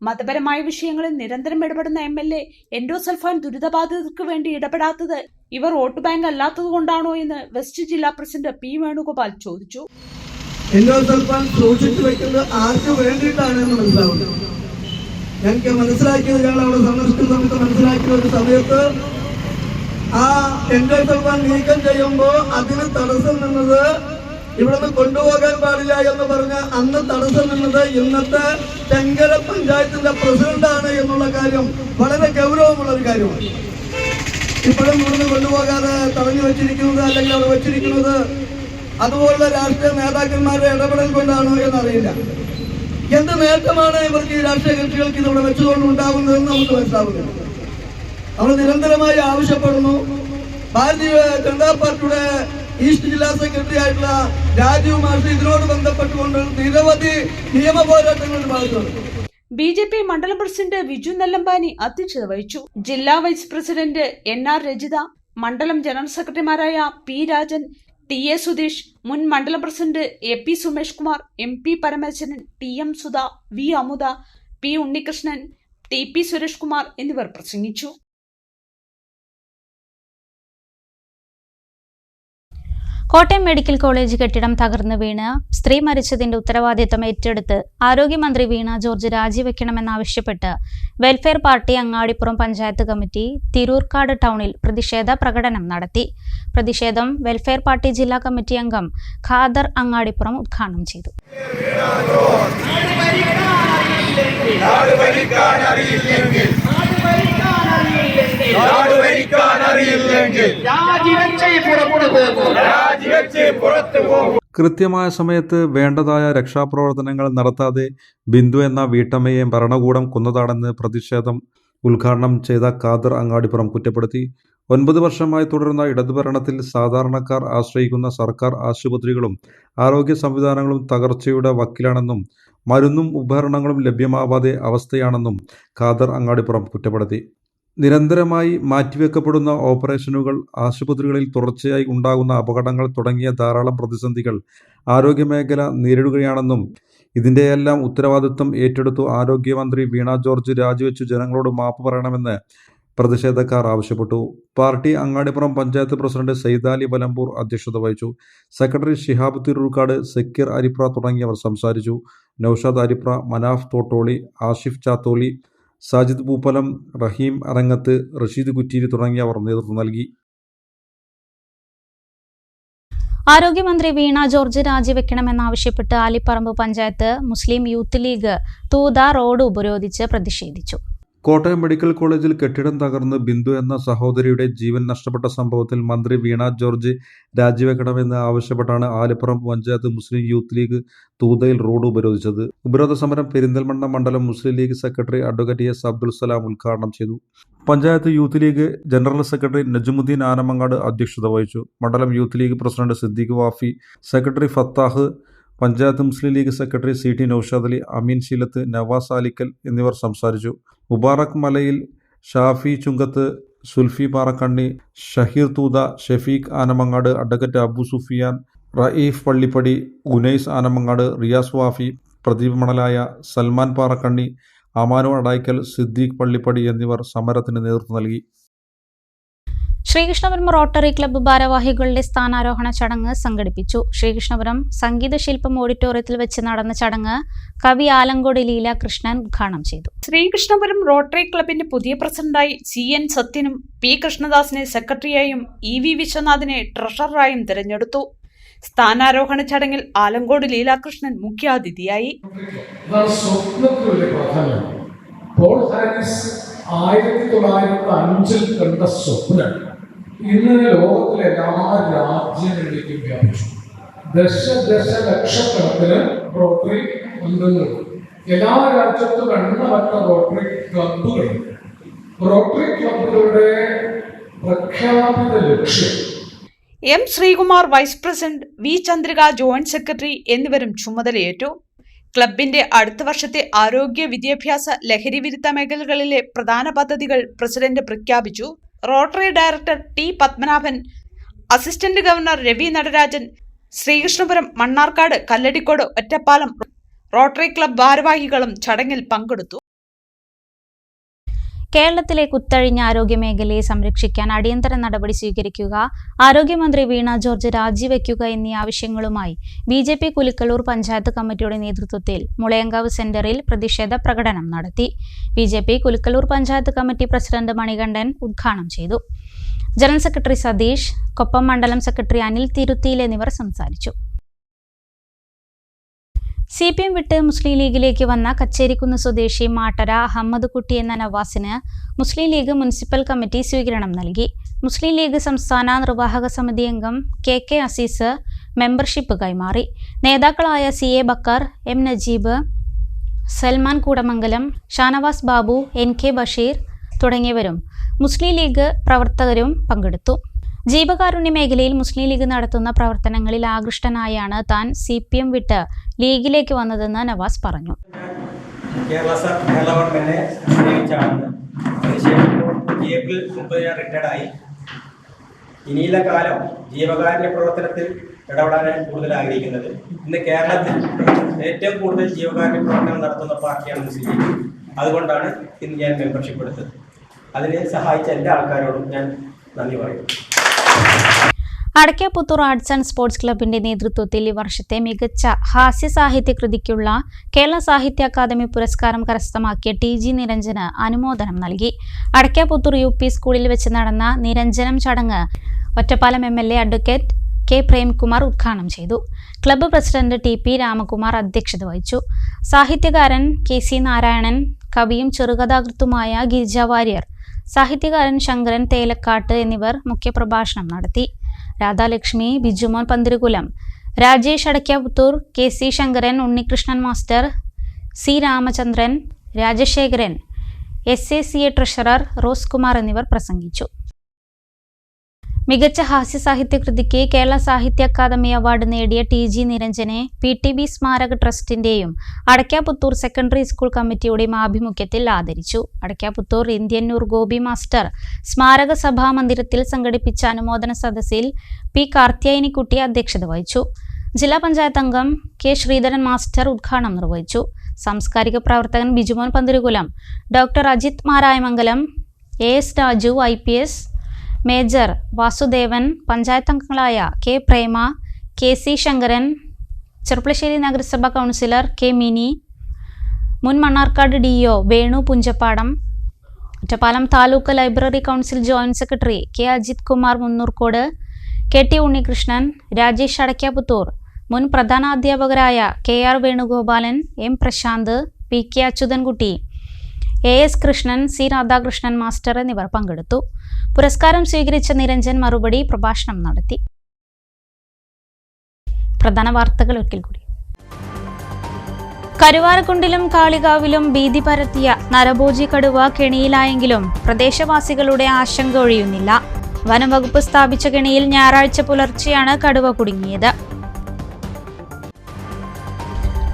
Speaker 8: മതപരമായ വിഷയങ്ങളിൽ നിരന്തരം ഇടപെടുന്ന MLA എൻഡോസൾഫാൻ ദുരിതബാധിതർക്ക് വേണ്ടി ഇടപെടാത്തത് ഇവർ വോട്ട് ബാങ്ക് അല്ലാത്തതുകൊണ്ടാണോ എന്ന് വെസ്റ്റ് ജില്ലാ പ്രസിഡന്റ് P വേണുഗോപാൽ ചോദിച്ചു.
Speaker 18: എൻഡോസൾഫാൻ സൂക്ഷിച്ചു വെക്കുന്നത് ആർക്ക് വേണ്ടിയിട്ടാണെന്ന് മനസ്സിലാവുന്നത്. ഞങ്ങൾക്ക് മനസ്സിലാക്കിയത്, ഞങ്ങൾ അവിടെ സന്ദർശിക്കുന്ന സമയത്ത് മനസ്സിലാക്കിയ ഒരു സമയത്ത് ആ എൻഡോസൾഫാൻ നീക്കം ചെയ്യുമ്പോൾ അതിന് തടസ്സം നിന്നത്, ഇവിടുന്ന് കൊണ്ടുപോകാൻ പാടില്ല എന്ന് പറഞ്ഞ അന്ന് തടസ്സം നിന്നത് ഇന്നത്തെ തെങ്കര പഞ്ചായത്തിന്റെ പ്രസിഡന്റാണ് എന്നുള്ള കാര്യം വളരെ ഗൗരവമുള്ള ഒരു കാര്യമാണ്. ഇപ്പോഴും ഇവിടുന്ന് കൊണ്ടുപോകാതെ തടഞ്ഞു വെച്ചിരിക്കുന്നത് അല്ലെങ്കിൽ അവിടെ വെച്ചിരിക്കുന്നത് അതുപോലുള്ള രാഷ്ട്രീയ നേതാക്കന്മാരുടെ ഇടപെടൽ കൊണ്ടാണോ എന്നറിയില്ല. എന്ത് നേട്ടമാണ് ഇവർക്ക് ഈ രാഷ്ട്രീയ കക്ഷികൾക്ക് ഇതിവിടെ വെച്ചുകൊണ്ട് ഉണ്ടാകുന്നതെന്ന് നമുക്ക് മനസ്സിലാവുന്നില്ല. നമ്മൾ നിരന്തരമായി ആവശ്യപ്പെടുന്നു. ഭാരതീയ ജനതാ പാർട്ടിയുടെ ഈസ്റ്റ് ജില്ലാ സെക്രട്ടറി ആയിട്ടുള്ള രാജീവ് മാഷ് ഇതിനോട് ബന്ധപ്പെട്ടുകൊണ്ട് നിരവധി നിയമ പോരാട്ടങ്ങൾ ഭാഗത്തുണ്ട്.
Speaker 8: BJP മണ്ഡലം പ്രസിഡന്റ് വിജു നെല്ലമ്പാനി അധ്യക്ഷത വഹിച്ചു. ജില്ലാ വൈസ് പ്രസിഡന്റ് NR രജിത, മണ്ഡലം ജനറൽ സെക്രട്ടറിമാരായ P രാജൻ, TA സുധീഷ്, മുൻ മണ്ഡലം president AP Sumesh Kumar, MP Parameswaran, TM Sudha, V Amudha, P Unnikrishnan, TP Suresh Kumar എന്നിവർ പ്രസംഗിച്ചു.
Speaker 1: കോട്ടയം മെഡിക്കൽ കോളേജ് കെട്ടിടം തകർന്നു വീണ് സ്ത്രീ മരിച്ചതിന്റെ ഉത്തരവാദിത്തം ഏറ്റെടുത്ത് ആരോഗ്യമന്ത്രി വീണ ജോർജ് രാജിവെക്കണമെന്നാവശ്യപ്പെട്ട് welfare party Angadippuram panchayat committee Thirurkkad ടൗണിൽ പ്രതിഷേധ പ്രകടനം നടത്തി. പ്രതിഷേധം വെൽഫെയർ പാർട്ടി ജില്ലാ കമ്മിറ്റി അംഗം ഖാദർ അങ്ങാടിപ്പുറം ഉദ്ഘാടനം ചെയ്തു.
Speaker 6: കൃത്യമായ സമയത്ത് വേണ്ടതായ രക്ഷാപ്രവർത്തനങ്ങൾ നടത്താതെ ബിന്ദു എന്ന വീട്ടമ്മയെ ഭരണകൂടം കൊന്നതാണെന്ന് പ്രതിഷേധം ഉദ്ഘാടനം ചെയ്ത ഖാദർ അങ്ങാടിപ്പുറം കുറ്റപ്പെടുത്തി. 9 വർഷമായി തുടരുന്ന ഇടതുഭരണത്തിൽ സാധാരണക്കാർ ആശ്രയിക്കുന്ന സർക്കാർ ആശുപത്രികളും ആരോഗ്യ സംവിധാനങ്ങളും തകർച്ചയുടെ വക്കിലാണെന്നും മരുന്നും ഉപകരണങ്ങളും ലഭ്യമാവാതെ അവസ്ഥയാണെന്നും ഖാദർ അങ്ങാടിപ്പുറം കുറ്റപ്പെടുത്തി. നിരന്തരമായി മാറ്റിവെക്കപ്പെടുന്ന ഓപ്പറേഷനുകൾ, ആശുപത്രികളിൽ തുടർച്ചയായി ഉണ്ടാകുന്ന അപകടങ്ങൾ തുടങ്ങിയ ധാരാളം പ്രതിസന്ധികൾ ആരോഗ്യമേഖല നേരിടുകയാണെന്നും ഇതിൻ്റെയെല്ലാം ഉത്തരവാദിത്വം ഏറ്റെടുത്തു ആരോഗ്യമന്ത്രി വീണ ജോർജ് രാജിവെച്ചു ജനങ്ങളോട് മാപ്പ് പറയണമെന്ന് പ്രതിഷേധക്കാർ ആവശ്യപ്പെട്ടു. പാർട്ടി അങ്ങാടിപ്പുറം പഞ്ചായത്ത് പ്രസിഡന്റ് സൈദാലി വലമ്പൂർ അധ്യക്ഷത വഹിച്ചു. സെക്രട്ടറി ഷിഹാബ് തിരൂർക്കാട്, സക്കീർ അരിപ്ര തുടങ്ങിയവർ സംസാരിച്ചു. നൌഷാദ് അരിപ്ര, മനാഫ് തോട്ടോളി, ആഷിഫ് ചാത്തോളി, സാജിദ് പൂപ്പലം, റഹീം അരങ്ങത്ത്, റഷീദ് കുറ്റീരി തുടങ്ങിയവർ നേതൃത്വം നൽകി.
Speaker 1: ആരോഗ്യമന്ത്രി Veena George രാജിവെക്കണമെന്നാവശ്യപ്പെട്ട് Aliparamba panchayat Muslim Youth league Thootha road ഉപരോധിച്ച് പ്രതിഷേധിച്ചു.
Speaker 6: കോട്ടയം മെഡിക്കൽ കോളേജിൽ കെട്ടിടം തകർന്ന് ബിന്ദു എന്ന സഹോദരിയുടെ ജീവൻ നഷ്ടപ്പെട്ട സംഭവത്തിൽ മന്ത്രി വീണ ജോർജ് രാജിവെക്കണമെന്ന് ആവശ്യപ്പെട്ടാണ് Alipparamba panchayat Muslim Youth League തൂതയിൽ റോഡ് ഉപരോധിച്ചത്. ഉപരോധ സമരം പെരിന്തൽമണ്ണ മണ്ഡലം Muslim League secretary advocate S Abdul Salam ഉദ്ഘാടനം ചെയ്തു. Panchayat Youth League general secretary Najumudheen Anamangad അധ്യക്ഷത വഹിച്ചു. മണ്ഡലം Youth League president Siddique Wafi, secretary Fathah, panchayat Muslim League secretary C T Noushad Ali, Ameen Sheelath, Navas Alikkal എന്നിവർ സംസാരിച്ചു. മുബാറക് മലയിൽ, ഷാഫി ചുങ്കത്ത്, സുൽഫി പാറക്കണ്ണി, ഷഹീർ തൂത, ഷഫീഖ് ആനമങ്ങാട്, അഡ്വക്കേറ്റ് അബു സുഫിയാൻ, റയീഫ് പള്ളിപ്പടി, ഉനൈസ് ആനമങ്ങാട്, റിയാസ് വാഫി, പ്രദീപ് മണലായ, സൽമാൻ പാറക്കണ്ണി, അമാനു അടായ്ക്കൽ, സിദ്ദീഖ് പള്ളിപ്പടി എന്നിവർ സമരത്തിന് നേതൃത്വം നൽകി.
Speaker 1: ശ്രീകൃഷ്ണപുരം റോട്ടറി ക്ലബ്ബ് ഭാരവാഹികളുടെ സ്ഥാനാരോഹണ ചടങ്ങ് സംഘടിപ്പിച്ചു. ശ്രീകൃഷ്ണപുരം സംഗീത ശില്പം ഓഡിറ്റോറിയത്തിൽ വെച്ച് നടന്ന ചടങ്ങ് കവി ആലങ്കോട് ലീല കൃഷ്ണൻ ഉദ്ഘാടനം ചെയ്തു.
Speaker 8: ശ്രീകൃഷ്ണപുരം റോട്ടറി ക്ലബിന്റെ പുതിയ പ്രസിഡന്റായി CN സത്യനും P കൃഷ്ണദാസിനെ സെക്രട്ടറിയായും EV വിശ്വനാഥിനെ ട്രഷററായും തിരഞ്ഞെടുത്തു. സ്ഥാനാരോഹണ ചടങ്ങിൽ ആലങ്കോട് ലീലാകൃഷ്ണൻ മുഖ്യാതിഥിയായി.
Speaker 19: 1905 കണ്ട സ്വപ്നം ഇന്ന് ലോകത്തിലെ എല്ലാ രാജ്യങ്ങളിലേക്കും വ്യാപിച്ചു. ദശലക്ഷക്കണക്കിന് റോട്ടറി അംഗങ്ങൾ, എല്ലാ രാജ്യത്തും എണ്ണമറ്റ റോട്ടറി ക്ലബ്ബുകളുണ്ട്. റോട്ടറി ക്ലബ്ബുകളുടെ പ്രഖ്യാപിത ലക്ഷ്യം
Speaker 8: M Sreekumar vice president, V Chandrika joint secretary എന്നിവരും ചുമതലയേറ്റു. ക്ലബിന്റെ അടുത്ത വർഷത്തെ ആരോഗ്യ, വിദ്യാഭ്യാസ, ലഹരി വിരുദ്ധ മേഖലകളിലെ പ്രധാന പദ്ധതികൾ പ്രസിഡന്റ് പ്രഖ്യാപിച്ചു. Rotary director T Padmanabhan, assistant governor Ravi Natarajan, Sreekrishnapuram, Mannarkkad, Kalladikode, Ottapalam rotary club ഭാരവാഹികളും ചടങ്ങിൽ പങ്കെടുത്തു.
Speaker 1: കേരളത്തിലെ കുത്തഴിഞ്ഞ ആരോഗ്യമേഖലയെ സംരക്ഷിക്കാൻ അടിയന്തര നടപടി സ്വീകരിക്കുക, ആരോഗ്യമന്ത്രി വീണ ജോർജ് രാജിവെക്കുക എന്നീ ആവശ്യങ്ങളുമായി BJP കുലുക്കലൂർ പഞ്ചായത്ത് കമ്മിറ്റിയുടെ നേതൃത്വത്തിൽ മുളയങ്കാവ് സെന്ററിൽ പ്രതിഷേധ പ്രകടനം നടത്തി. BJP Kulukkallur panchayat committee president Manikandan ഉദ്ഘാടനം ചെയ്തു. ജനറൽ സെക്രട്ടറി സതീഷ്, കൊപ്പം മണ്ഡലം സെക്രട്ടറി അനിൽ തിരുത്തിയിൽ എന്നിവർ സംസാരിച്ചു. CPM വിട്ട് മുസ്ലിം ലീഗിലേക്ക് വന്ന കച്ചേരിക്കുന്ന് സ്വദേശി മാട്ടര അഹമ്മദ് കുട്ടി എന്ന നവാസിന് മുസ്ലിം ലീഗ് മുനിസിപ്പൽ കമ്മിറ്റി സ്വീകരണം നൽകി. മുസ്ലിം ലീഗ് സംസ്ഥാന നിർവാഹക സമിതി അംഗം KK അസീസ് മെമ്പർഷിപ്പ് കൈമാറി. നേതാക്കളായ CA Backer, M Najeeb, Salman Koodamangalam, Shanavas Babu, NK Basheer തുടങ്ങിയവരും മുസ്ലിം ലീഗ് പ്രവർത്തകരും പങ്കെടുത്തു. ജീവകാരുണ്യ മേഖലയിൽ മുസ്ലിം ലീഗ് നടത്തുന്ന പ്രവർത്തനങ്ങളിൽ ആകൃഷ്ടനായാണ് താൻ CPM വിട്ട് ലീഗിലേക്ക് വന്നതെന്ന് നവാസ് പറഞ്ഞു.
Speaker 20: കേരള ഗവൺമെന്റിനെ ഏപ്രിൽ 30 ഞാൻ റിട്ടയർഡായി. ഇനിയുള്ള കാലം ജീവകാരുണ്യ പ്രവർത്തനത്തിൽ ഇടപെടാനാണ് കൂടുതൽ ആഗ്രഹിക്കുന്നത്. ഇന്ന് കേരളത്തിൽ ഏറ്റവും കൂടുതൽ ജീവകാരുണ്യ പ്രവർത്തനം നടത്തുന്ന പാർട്ടിയാണ് മുസ്ലിം ലീഗ്. അതുകൊണ്ടാണ് ഇന്ന് ഞാൻ മെമ്പർഷിപ്പ് എടുത്തത്. അതിനെ സഹായിച്ച എല്ലാ ആൾക്കാരോടും ഞാൻ നന്ദി പറയുന്നു.
Speaker 1: അടയ്ക്കാപുത്തൂർ ആർട്സ് ആൻഡ് സ്പോർട്സ് ക്ലബിന്റെ നേതൃത്വത്തിൽ ഈ വർഷത്തെ മികച്ച ഹാസ്യ സാഹിത്യ കൃതിക്കുള്ള കേരള സാഹിത്യ അക്കാദമി പുരസ്കാരം കരസ്ഥമാക്കിയ TG നിരഞ്ജന് അനുമോദനം നൽകി. അടയ്ക്കാപുത്തൂർ UP സ്കൂളിൽ വെച്ച് നടന്ന നിരഞ്ജനം ചടങ്ങ് Ottapalam MLA advocate K Premkumar ഉദ്ഘാടനം ചെയ്തു. ക്ലബ്ബ് പ്രസിഡന്റ് TP രാമകുമാർ അധ്യക്ഷത വഹിച്ചു. സാഹിത്യകാരൻ KC നാരായണൻ, കവിയും ചെറുകഥാകൃത്തുമായ ഗിരിജ വാര്യർ, സാഹിത്യകാരൻ ശങ്കരൻ തേലക്കാട്ട് എന്നിവർ മുഖ്യപ്രഭാഷണം നടത്തി. Radhalakshmi, Bijumon Panthirukulam, Rajesh Adakkaputhur, KC Sankaran, Unnikrishnan master, C Ramachandran, Rajasekharan, SACA treasurer Rose Kumar എന്നിവർ പ്രസംഗിച്ചു. മികച്ച ഹാസ്യ സാഹിത്യ കൃതിക്ക് കേരള സാഹിത്യ അക്കാദമി അവാർഡ് നേടിയ TG നിരഞ്ജനെ PTB സ്മാരക ട്രസ്റ്റിന്റെയും അടയ്ക്കാപുത്തൂർ സെക്കൻഡറി സ്കൂൾ കമ്മിറ്റിയുടെയും ആഭിമുഖ്യത്തിൽ ആദരിച്ചു. അടയ്ക്കാപുത്തൂർ ഇന്ത്യന്നൂർ ഗോപി മാസ്റ്റർ സ്മാരക സഭാ മന്ദിരത്തിൽ സംഘടിപ്പിച്ച അനുമോദന സദസ്സിൽ P. കാർത്തിയായനിക്കുട്ടി അധ്യക്ഷത വഹിച്ചു. ജില്ലാ പഞ്ചായത്ത് അംഗം K. ശ്രീധരൻ മാസ്റ്റർ ഉദ്ഘാടനം നിർവഹിച്ചു. സാംസ്കാരിക പ്രവർത്തകൻ Bijumon Panthirukulam, doctor Ajith Marayamangalam, AS Raju IPS, major Vasudevan, panchayat അംഗങ്ങളായ K. പ്രേമ, KC ശങ്കരൻ, ചെറുപ്പളശ്ശേരി നഗരസഭ കൗൺസിലർ K. മിനി, മുൻ Mannarkkad DO Venu Punchappadam, Ottapalam taluk library council joint secretary K. Ajith Kumar Munnurkode, KT Unnikrishnan, Rajesh Adakkaputhur, മുൻ പ്രധാനാധ്യാപകരായ KR Venugopalan, M. Prashanth, PK Achuthankutty, AS Krishnan, C. Radhakrishnan master എന്നിവർ പങ്കെടുത്തു. പുരസ്കാരം സ്വീകരിച്ച നിരഞ്ജൻ മറുപടി പ്രഭാഷണം നടത്തി. പ്രധാന വാർത്തകൾ ഒരിക്കൽ കൂടി. കരുവാരക്കുണ്ടിലും കാളികാവിലും ഭീതി പരത്തിയ നരഭോജി കടുവ കെണിയിലായെങ്കിലും പ്രദേശവാസികളുടെ ആശങ്ക ഒഴിയുന്നില്ല. വനംവകുപ്പ് സ്ഥാപിച്ച കെണിയിൽ ഞായറാഴ്ച പുലർച്ചെയാണ് കടുവ കുടുങ്ങിയത്.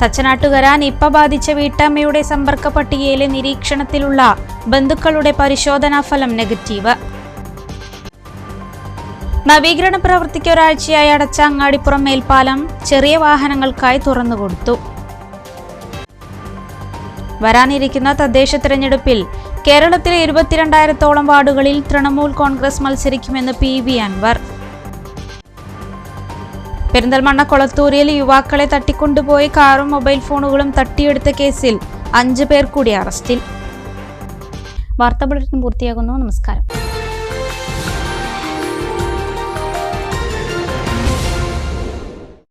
Speaker 1: തച്ചനാട്ടുകര നിപ്പ ബാധിച്ച വീട്ടമ്മയുടെ സമ്പർക്ക പട്ടികയിലെ നിരീക്ഷണത്തിലുള്ള ബന്ധുക്കളുടെ പരിശോധനാ ഫലം നെഗറ്റീവ്. നവീകരണ പ്രവൃത്തിക്ക് ഒരാഴ്ചയായി അടച്ച അങ്ങാടിപ്പുറം മേൽപ്പാലം ചെറിയ വാഹനങ്ങൾക്കായി തുറന്നുകൊടുത്തു. വരാനിരിക്കുന്ന തദ്ദേശ തെരഞ്ഞെടുപ്പിൽ കേരളത്തിലെ 22,000-ഓളം വാർഡുകളിൽ തൃണമൂൽ കോൺഗ്രസ് മത്സരിക്കുമെന്ന് PV അൻവർ. പെരിന്തൽമണ്ണ കൊളത്തൂരിൽ യുവാക്കളെ തട്ടിക്കൊണ്ടുപോയി കാറും മൊബൈൽ ഫോണുകളും തട്ടിയെടുത്ത കേസിൽ 5 പേർ കൂടി അറസ്റ്റിൽ. വാർത്താ ബുള്ളറ്റിൻ പൂർത്തിയാകുന്നു. നമസ്കാരം.